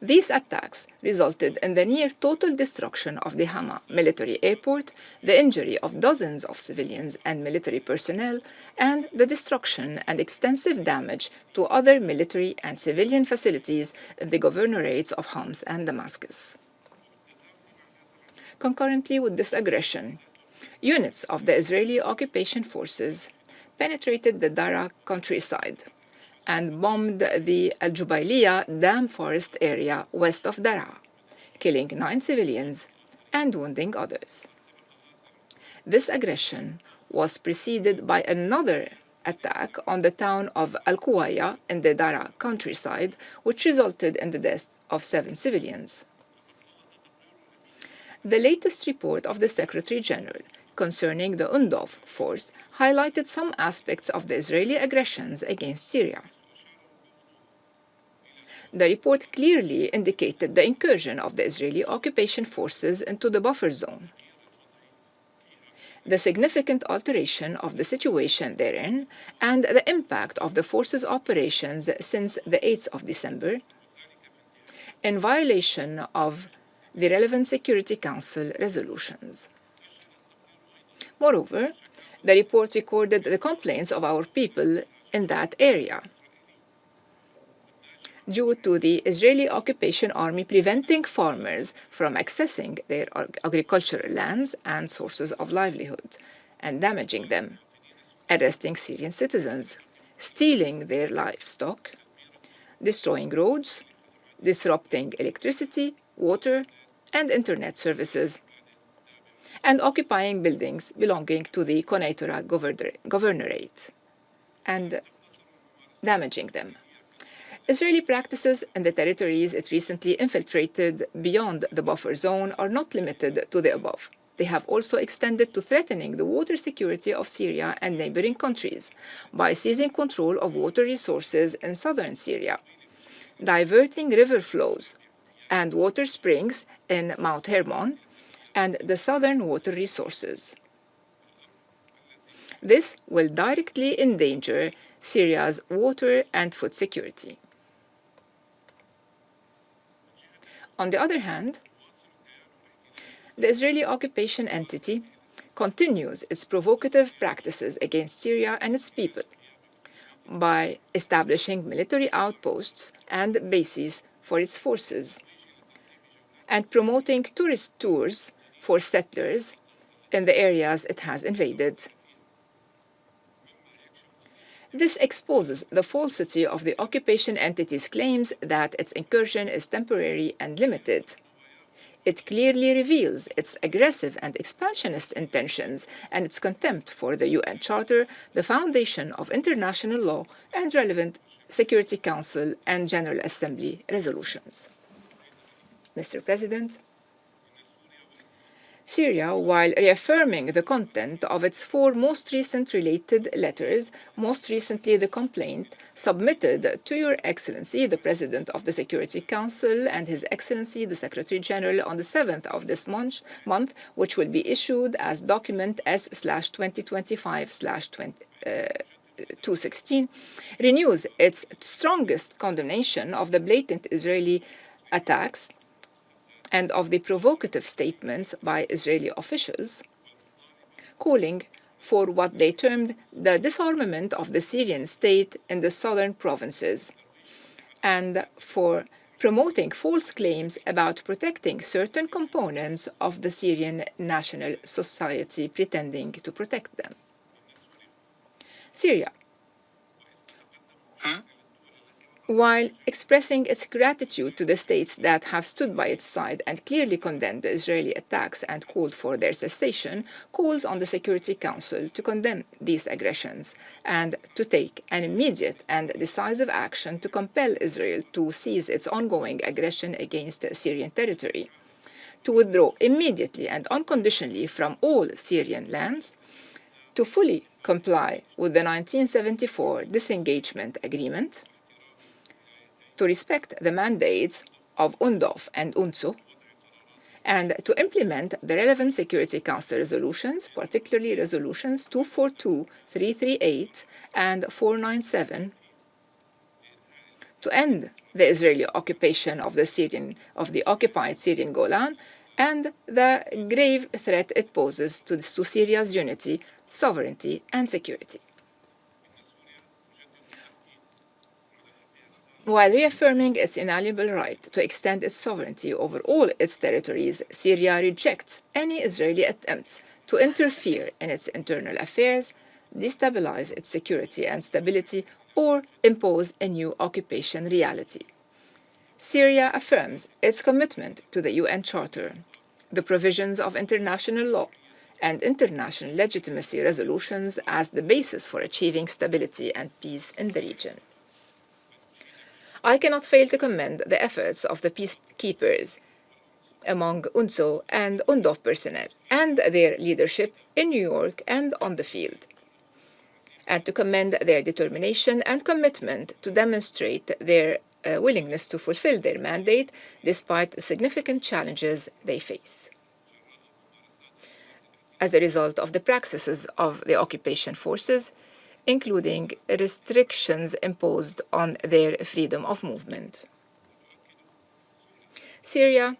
These attacks resulted in the near total destruction of the Hama military airport, the injury of dozens of civilians and military personnel, and the destruction and extensive damage to other military and civilian facilities in the governorates of Homs and Damascus. Concurrently with this aggression, units of the Israeli occupation forces penetrated the Daraa countryside and bombed the Al-Jubayliyah dam forest area west of Daraa, killing 9 civilians and wounding others. This aggression was preceded by another attack on the town of Al-Quwaya in the Daraa countryside, which resulted in the death of 7 civilians. The latest report of the Secretary General concerning the UNDOF force highlighted some aspects of the Israeli aggressions against Syria. The report clearly indicated the incursion of the Israeli occupation forces into the buffer zone, the significant alteration of the situation therein, and the impact of the forces' operations since the 8th of December, in violation of the relevant Security Council resolutions. Moreover, the report recorded the complaints of our people in that area due to the Israeli occupation army preventing farmers from accessing their agricultural lands and sources of livelihood and damaging them, arresting Syrian citizens, stealing their livestock, destroying roads, disrupting electricity, water, and internet services, and occupying buildings belonging to the Quneitra governorate and damaging them. Israeli practices in the territories it recently infiltrated beyond the buffer zone are not limited to the above. They have also extended to threatening the water security of Syria and neighboring countries by seizing control of water resources in southern Syria, diverting river flows and water springs in Mount Hermon and the southern water resources. This will directly endanger Syria's water and food security. On the other hand, the Israeli occupation entity continues its provocative practices against Syria and its people by establishing military outposts and bases for its forces and promoting tourist tours for settlers in the areas it has invaded. This exposes the falsity of the occupation entity's claims that its incursion is temporary and limited. It clearly reveals its aggressive and expansionist intentions and its contempt for the UN Charter, the foundation of international law, and relevant Security Council and General Assembly resolutions. Mr. President, Syria, while reaffirming the content of its 4 most recent related letters, most recently the complaint submitted to Your Excellency, the President of the Security Council, and His Excellency, the Secretary General, on the 7th of this month, which will be issued as document S/2025/216, renews its strongest condemnation of the blatant Israeli attacks and of the provocative statements by Israeli officials, calling for what they termed the disarmament of the Syrian state in the southern provinces, and for promoting false claims about protecting certain components of the Syrian national society, pretending to protect them. Syria, while expressing its gratitude to the states that have stood by its side and clearly condemned the Israeli attacks and called for their cessation, calls on the Security Council to condemn these aggressions and to take an immediate and decisive action to compel Israel to cease its ongoing aggression against Syrian territory, to withdraw immediately and unconditionally from all Syrian lands, to fully comply with the 1974 disengagement agreement, to respect the mandates of UNDOF and UNSO, and to implement the relevant Security Council resolutions, particularly resolutions 242, 338, and 497, to end the Israeli occupation of the occupied Syrian Golan and the grave threat it poses to Syria's unity, sovereignty, and security. While reaffirming its inalienable right to extend its sovereignty over all its territories, Syria rejects any Israeli attempts to interfere in its internal affairs, destabilize its security and stability, or impose a new occupation reality. Syria affirms its commitment to the UN Charter, the provisions of international law, and international legitimacy resolutions as the basis for achieving stability and peace in the region. I cannot fail to commend the efforts of the peacekeepers among UNSO and UNDOF personnel and their leadership in New York and on the field, and to commend their determination and commitment to demonstrate their willingness to fulfill their mandate despite the significant challenges they face as a result of the practices of the occupation forces, including restrictions imposed on their freedom of movement. Syria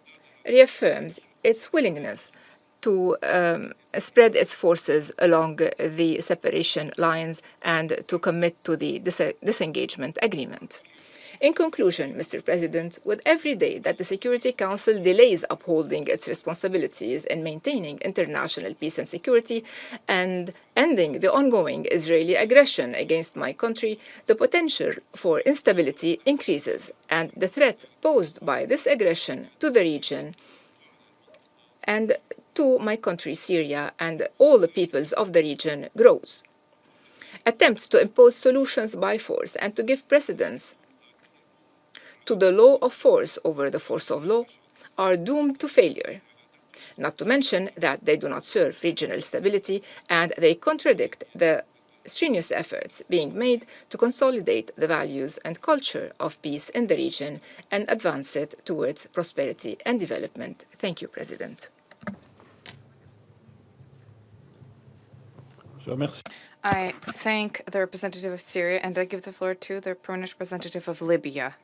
reaffirms its willingness to spread its forces along the separation lines and to commit to the disengagement agreement. In conclusion, Mr. President, with every day that the Security Council delays upholding its responsibilities in maintaining international peace and security and ending the ongoing Israeli aggression against my country, the potential for instability increases, and the threat posed by this aggression to the region and to my country, Syria, and all the peoples of the region grows. Attempts to impose solutions by force and to give precedence to the law of force over the force of law are doomed to failure, not to mention that they do not serve regional stability and they contradict the strenuous efforts being made to consolidate the values and culture of peace in the region and advance it towards prosperity and development. Thank you, President. I thank the representative of Syria, and I give the floor to the permanent representative of Libya.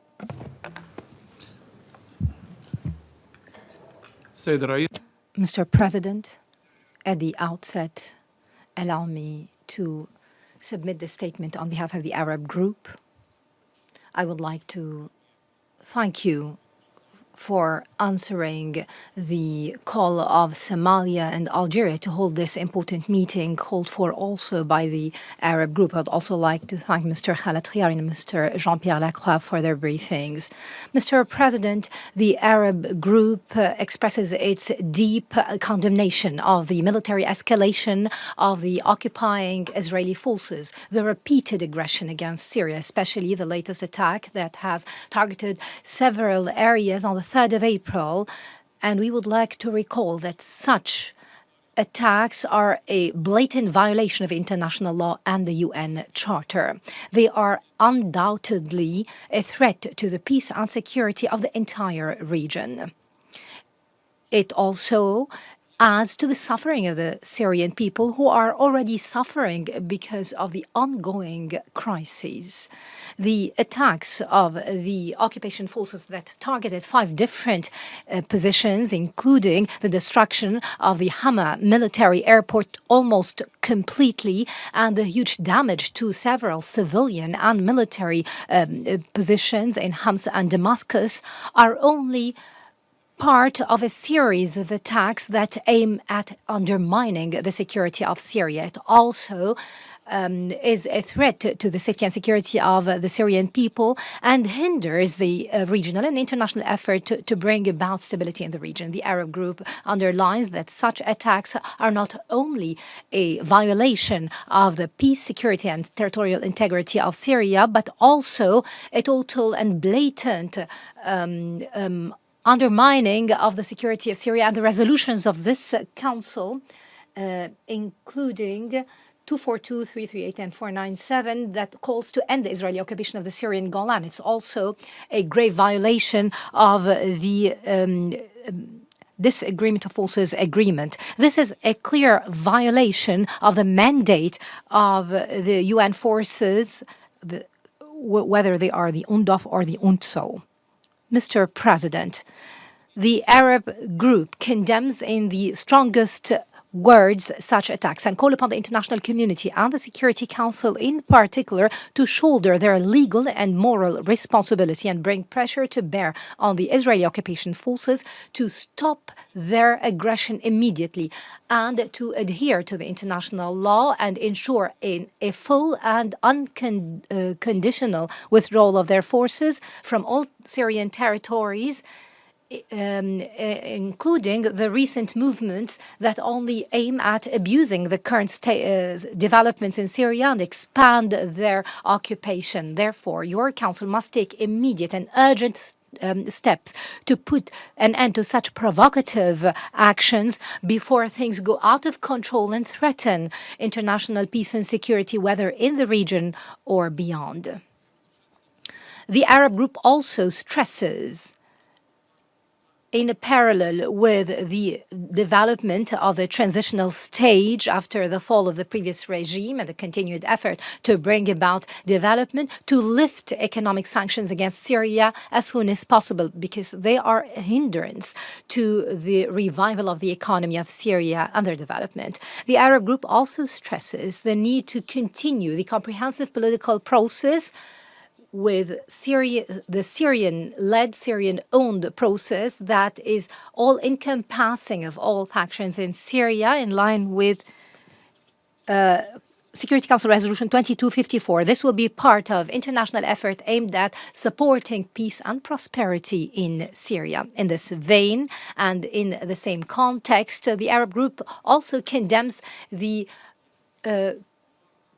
Mr. President, at the outset, allow me to submit this statement on behalf of the Arab Group. I would like to thank you for answering the call of Somalia and Algeria to hold this important meeting called for also by the Arab group. I'd also like to thank Mr. Khaled Khiari and Mr. Jean-Pierre Lacroix for their briefings. Mr. President, the Arab group expresses its deep condemnation of the military escalation of the occupying Israeli forces, the repeated aggression against Syria, especially the latest attack that has targeted several areas on the 3rd of April. And we would like to recall that such attacks are a blatant violation of international law and the UN Charter. They are undoubtedly a threat to the peace and security of the entire region. It also adds to the suffering of the Syrian people who are already suffering because of the ongoing crises. The attacks of the occupation forces that targeted 5 different positions, including the destruction of the Hama military airport almost completely and the huge damage to several civilian and military positions in Homs and Damascus, are only part of a series of attacks that aim at undermining the security of Syria. It also is a threat to the safety and security of the Syrian people and hinders the regional and international effort to bring about stability in the region. The Arab group underlines that such attacks are not only a violation of the peace, security, and territorial integrity of Syria, but also a total and blatant undermining of the security of Syria and the resolutions of this council, including 242, 338, and 497, that calls to end the Israeli occupation of the Syrian Golan. It's also a grave violation of the Disagreement of Forces Agreement. This is a clear violation of the mandate of the UN forces, whether they are the UNDOF or the UNTSO. Mr. President, the Arab group condemns in the strongest words such attacks and call upon the international community and the Security Council in particular to shoulder their legal and moral responsibility and bring pressure to bear on the Israeli occupation forces to stop their aggression immediately and to adhere to the international law and ensure a full and unconditional withdrawal of their forces from all Syrian territories, including the recent movements that only aim at abusing the current developments in Syria and expand their occupation. Therefore, your council must take immediate and urgent steps to put an end to such provocative actions before things go out of control and threaten international peace and security, whether in the region or beyond. The Arab group also stresses, in a parallel with the development of the transitional stage after the fall of the previous regime and the continued effort to bring about development, to lift economic sanctions against Syria as soon as possible, because they are a hindrance to the revival of the economy of Syria and their development. The Arab group also stresses the need to continue the comprehensive political process with Syria, the Syrian-led, Syrian-owned process that is all-encompassing of all factions in Syria, in line with Security Council Resolution 2254. This will be part of international effort aimed at supporting peace and prosperity in Syria. In this vein and in the same context, the Arab group also condemns the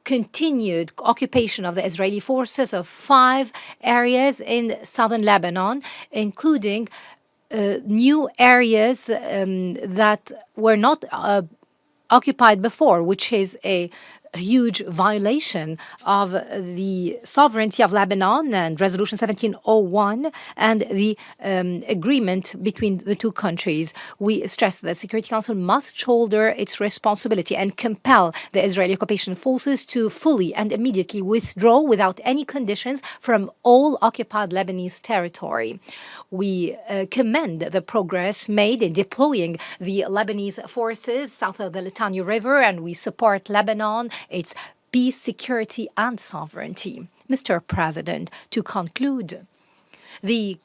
continued occupation of the Israeli forces of 5 areas in southern Lebanon, including new areas that were not occupied before, which is a huge violation of the sovereignty of Lebanon and Resolution 1701 and the agreement between the two countries. We stress that the Security Council must shoulder its responsibility and compel the Israeli occupation forces to fully and immediately withdraw without any conditions from all occupied Lebanese territory. We commend the progress made in deploying the Lebanese forces south of the Litani River, and we support Lebanon, its peace, security, and sovereignty. Mr. President, to conclude, the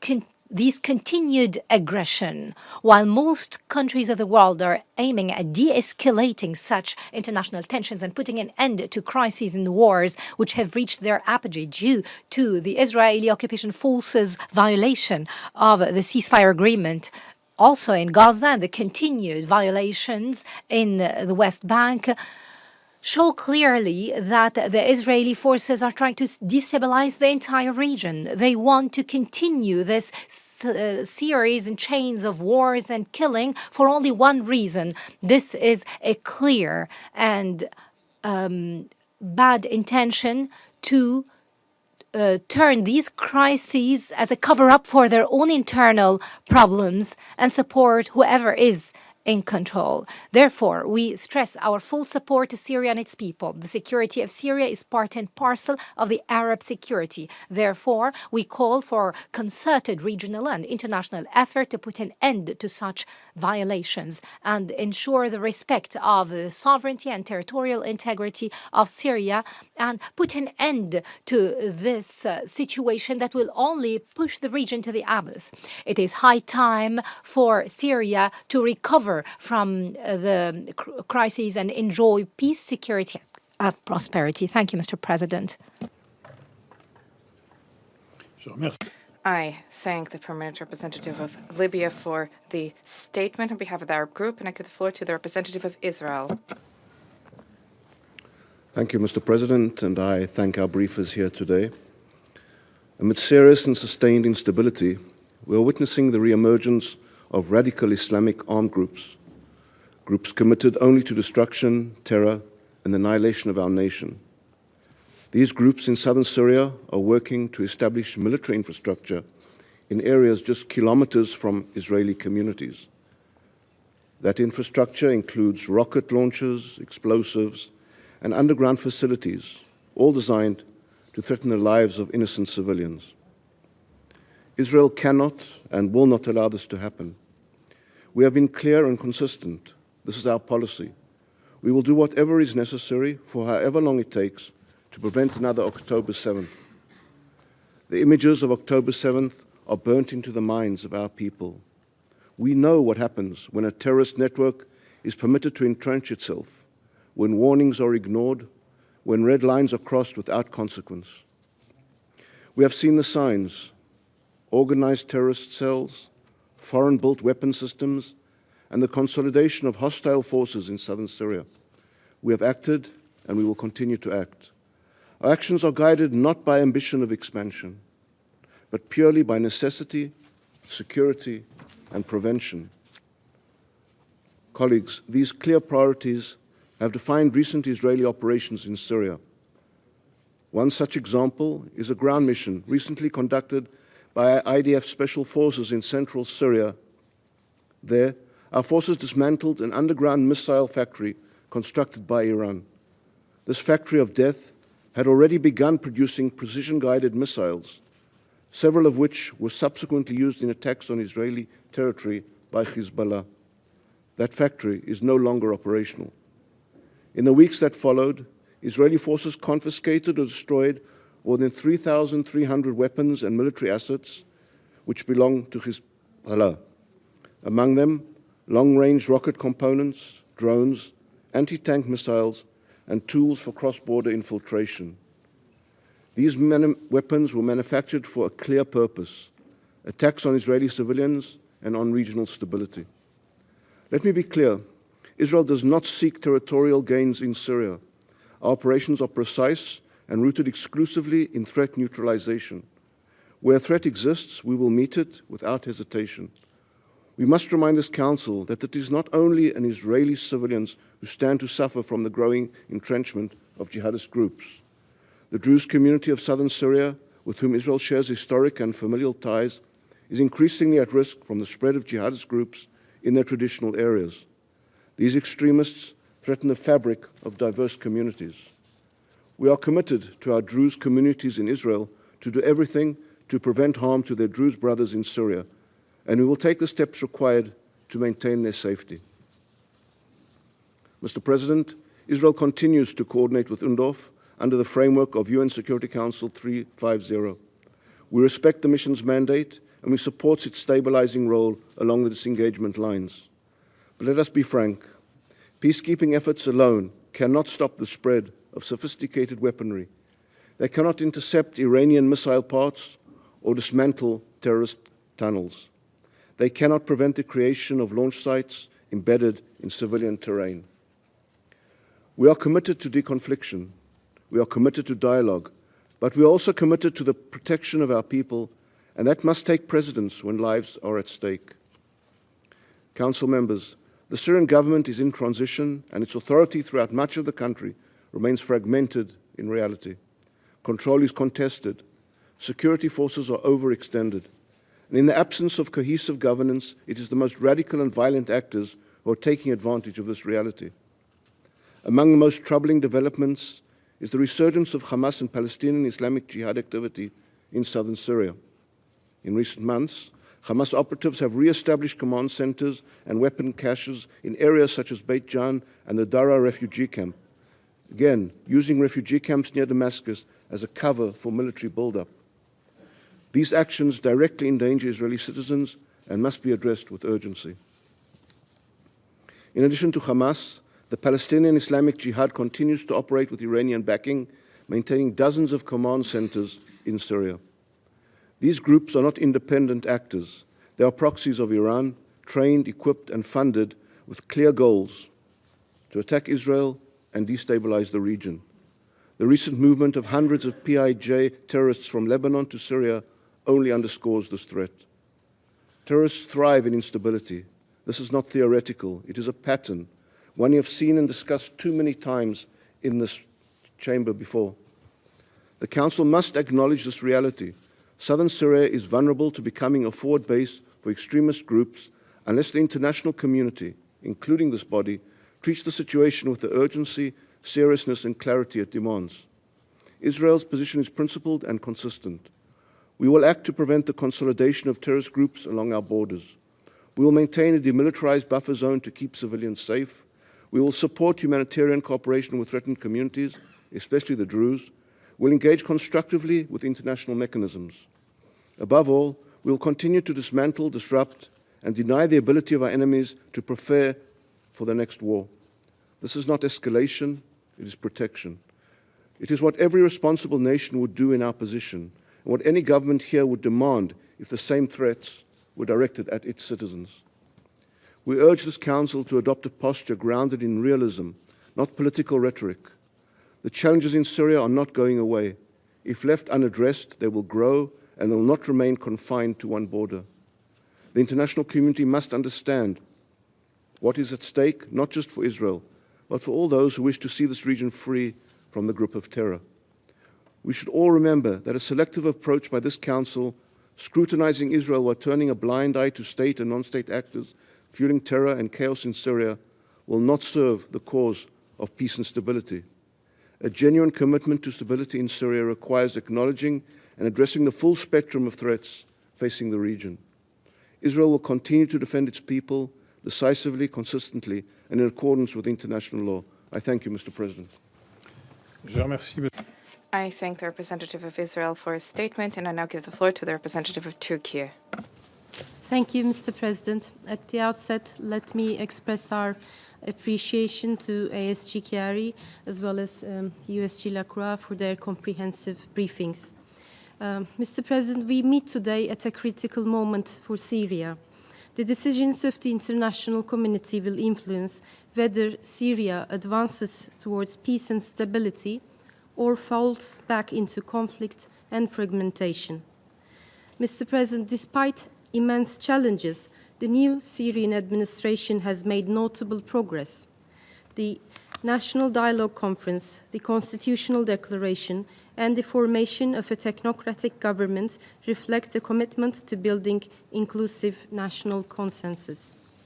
these continued aggression, while most countries of the world are aiming at de-escalating such international tensions and putting an end to crises and wars which have reached their apogee due to the Israeli occupation forces' violation of the ceasefire agreement, also in Gaza, and the continued violations in the West Bank, show clearly that the Israeli forces are trying to destabilize the entire region. They want to continue this series and chains of wars and killing for only one reason. This is a clear and bad intention to turn these crises as a cover-up for their own internal problems and support whoever is in control. Therefore, we stress our full support to Syria and its people. The security of Syria is part and parcel of the Arab security. Therefore, we call for concerted regional and international effort to put an end to such violations and ensure the respect of the sovereignty and territorial integrity of Syria, and put an end to this situation that will only push the region to the abyss. It is high time for Syria to recover from the crises and enjoy peace, security, and prosperity. Thank you, Mr. President. I thank the permanent representative of Libya for the statement on behalf of the Arab group, and I give the floor to the representative of Israel. Thank you, Mr. President, and I thank our briefers here today. Amid serious and sustained instability, we are witnessing the re-emergence of radical Islamic armed groups committed only to destruction, terror, and annihilation of our nation. These groups in southern Syria are working to establish military infrastructure in areas just kilometers from Israeli communities. That infrastructure includes rocket launchers, explosives, and underground facilities, all designed to threaten the lives of innocent civilians. Israel cannot and will not allow this to happen. We have been clear and consistent. This is our policy. We will do whatever is necessary for however long it takes to prevent another October 7th. The images of October 7th are burnt into the minds of our people. We know what happens when a terrorist network is permitted to entrench itself, when warnings are ignored, when red lines are crossed without consequence. We have seen the signs: organized terrorist cells, foreign-built weapon systems, and the consolidation of hostile forces in southern Syria. We have acted, and we will continue to act. Our actions are guided not by ambition of expansion, but purely by necessity, security, and prevention. Colleagues, these clear priorities have defined recent Israeli operations in Syria. One such example is a ground mission recently conducted by IDF Special Forces in central Syria. There, our forces dismantled an underground missile factory constructed by Iran. This factory of death had already begun producing precision-guided missiles, several of which were subsequently used in attacks on Israeli territory by Hezbollah. That factory is no longer operational. In the weeks that followed, Israeli forces confiscated or destroyed more than 3,300 weapons and military assets which belong to Hezbollah. Among them, long-range rocket components, drones, anti-tank missiles, and tools for cross-border infiltration. These weapons were manufactured for a clear purpose: attacks on Israeli civilians and on regional stability. Let me be clear: Israel does not seek territorial gains in Syria. Our operations are precise and rooted exclusively in threat neutralization. Where a threat exists, we will meet it without hesitation. We must remind this Council that it is not only an Israeli civilians who stand to suffer from the growing entrenchment of jihadist groups. The Druze community of southern Syria, with whom Israel shares historic and familial ties, is increasingly at risk from the spread of jihadist groups in their traditional areas. These extremists threaten the fabric of diverse communities. We are committed to our Druze communities in Israel to do everything to prevent harm to their Druze brothers in Syria, and we will take the steps required to maintain their safety. Mr. President, Israel continues to coordinate with UNDOF under the framework of UN Security Council 350. We respect the mission's mandate and we support its stabilizing role along the disengagement lines. But let us be frank, peacekeeping efforts alone cannot stop the spread of sophisticated weaponry. They cannot intercept Iranian missile parts or dismantle terrorist tunnels. They cannot prevent the creation of launch sites embedded in civilian terrain. We are committed to deconfliction. We are committed to dialogue, but we are also committed to the protection of our people, and that must take precedence when lives are at stake. Council members, the Syrian government is in transition, and its authority throughout much of the country remains fragmented in reality. Control is contested. Security forces are overextended. And in the absence of cohesive governance, it is the most radical and violent actors who are taking advantage of this reality. Among the most troubling developments is the resurgence of Hamas and Palestinian Islamic Jihad activity in southern Syria. In recent months, Hamas operatives have re-established command centers and weapon caches in areas such as Beit Jan and the Daraa refugee camp, again, using refugee camps near Damascus as a cover for military buildup. These actions directly endanger Israeli citizens and must be addressed with urgency. In addition to Hamas, the Palestinian Islamic Jihad continues to operate with Iranian backing, maintaining dozens of command centers in Syria. These groups are not independent actors. They are proxies of Iran, trained, equipped, and funded with clear goals to attack Israel and destabilize the region. The recent movement of hundreds of PIJ terrorists from Lebanon to Syria only underscores this threat. Terrorists thrive in instability. This is not theoretical. It is a pattern, one you have seen and discussed too many times in this chamber before. The Council must acknowledge this reality. Southern Syria is vulnerable to becoming a forward base for extremist groups unless the international community, including this body, treats the situation with the urgency, seriousness, and clarity it demands. Israel's position is principled and consistent. We will act to prevent the consolidation of terrorist groups along our borders. We will maintain a demilitarized buffer zone to keep civilians safe. We will support humanitarian cooperation with threatened communities, especially the Druze. We'll engage constructively with international mechanisms. Above all, we will continue to dismantle, disrupt, and deny the ability of our enemies to prepare for the next war. This is not escalation, it is protection. It is what every responsible nation would do in our position, and what any government here would demand if the same threats were directed at its citizens. We urge this Council to adopt a posture grounded in realism, not political rhetoric. The challenges in Syria are not going away. If left unaddressed, they will grow and they will not remain confined to one border. The international community must understand what is at stake, not just for Israel, but for all those who wish to see this region free from the grip of terror. We should all remember that a selective approach by this Council, scrutinizing Israel while turning a blind eye to state and non-state actors fueling terror and chaos in Syria, will not serve the cause of peace and stability. A genuine commitment to stability in Syria requires acknowledging and addressing the full spectrum of threats facing the region. Israel will continue to defend its people decisively, consistently, and in accordance with international law. I thank you, Mr. President. I thank the representative of Israel for his statement, and I now give the floor to the representative of Turkey. Thank you, Mr. President. At the outset, let me express our appreciation to ASG Chiari as well as USG Lacroix for their comprehensive briefings. Mr. President, we meet today at a critical moment for Syria. The decisions of the international community will influence whether Syria advances towards peace and stability or falls back into conflict and fragmentation. Mr. President, despite immense challenges, the new Syrian administration has made notable progress. The National Dialogue Conference, the Constitutional Declaration, and the formation of a technocratic government reflect a commitment to building inclusive national consensus.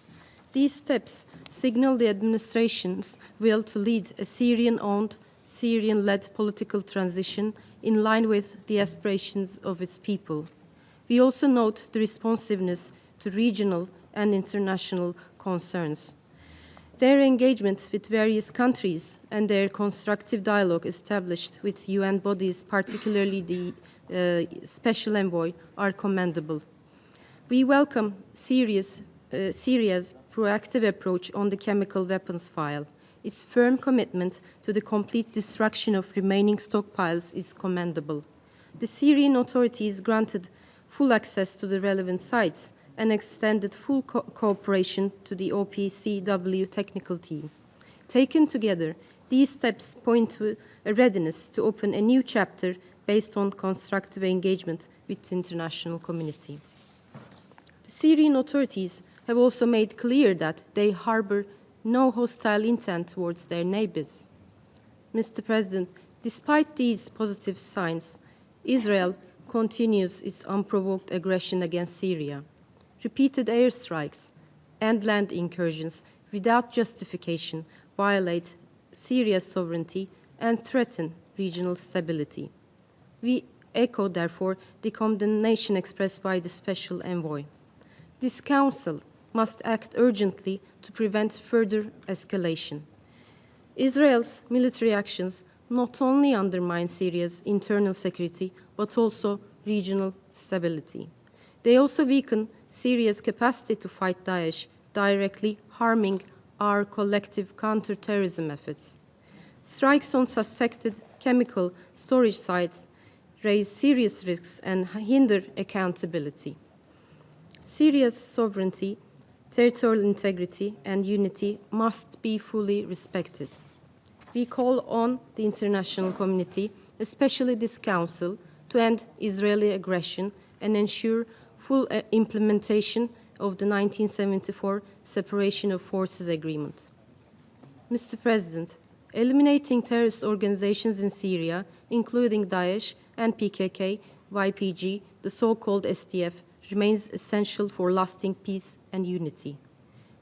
These steps signal the administration's will to lead a Syrian-owned, Syrian-led political transition in line with the aspirations of its people. We also note the responsiveness to regional and international concerns. Their engagement with various countries and their constructive dialogue established with UN bodies, particularly the Special Envoy, are commendable. We welcome Syria's proactive approach on the chemical weapons file. Its firm commitment to the complete destruction of remaining stockpiles is commendable. The Syrian authorities granted full access to the relevant sites and extended full cooperation to the OPCW technical team. Taken together, these steps point to a readiness to open a new chapter based on constructive engagement with the international community. The Syrian authorities have also made clear that they harbor no hostile intent towards their neighbors. Mr. President, despite these positive signs, Israel continues its unprovoked aggression against Syria. Repeated airstrikes and land incursions without justification violate Syria's sovereignty and threaten regional stability. We echo, therefore, the condemnation expressed by the Special Envoy. This Council must act urgently to prevent further escalation. Israel's military actions not only undermine Syria's internal security, but also regional stability. They also weaken Syria's capacity to fight Daesh, directly harming our collective counter-terrorism efforts. Strikes on suspected chemical storage sites raise serious risks and hinder accountability. Syria's sovereignty, territorial integrity, and unity must be fully respected. We call on the international community, especially this Council, to end Israeli aggression and ensure full implementation of the 1974 Separation of Forces Agreement. Mr. President, eliminating terrorist organizations in Syria, including Daesh and PKK, YPG, the so-called SDF, remains essential for lasting peace and unity.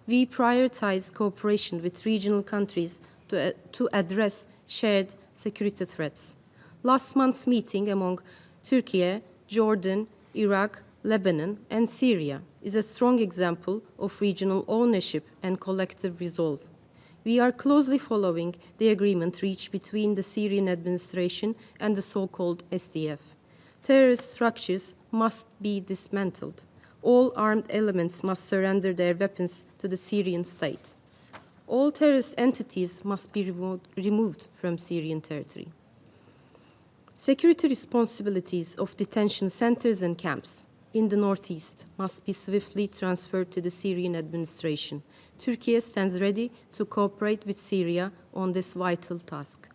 We prioritize cooperation with regional countries to address shared security threats. Last month's meeting among Turkey, Jordan, Iraq, Lebanon, and Syria is a strong example of regional ownership and collective resolve. We are closely following the agreement reached between the Syrian administration and the so-called SDF. Terrorist structures must be dismantled. All armed elements must surrender their weapons to the Syrian state. All terrorist entities must be removed from Syrian territory. Security responsibilities of detention centers and camps in the northeast must be swiftly transferred to the Syrian administration. Turkey stands ready to cooperate with Syria on this vital task.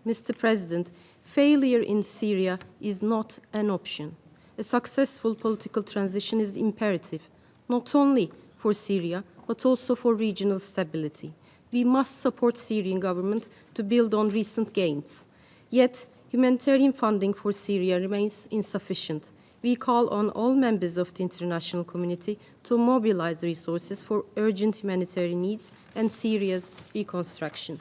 Mr. President, failure in Syria is not an option. A successful political transition is imperative, not only for Syria, but also for regional stability. We must support the Syrian government to build on recent gains. Yet, humanitarian funding for Syria remains insufficient. We call on all members of the international community to mobilize resources for urgent humanitarian needs and Syria's reconstruction.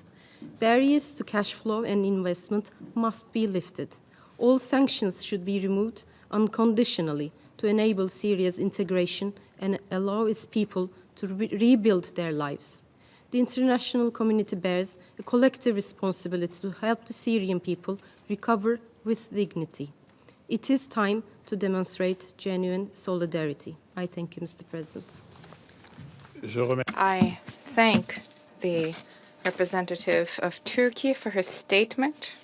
Barriers to cash flow and investment must be lifted. All sanctions should be removed unconditionally to enable Syria's integration and allow its people to rebuild their lives. The international community bears a collective responsibility to help the Syrian people recover with dignity. It is time to demonstrate genuine solidarity. I thank you, Mr. President. I thank the representative of Turkey for her statement.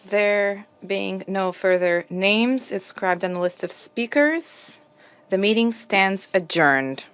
There being no further names inscribed on the list of speakers, the meeting stands adjourned.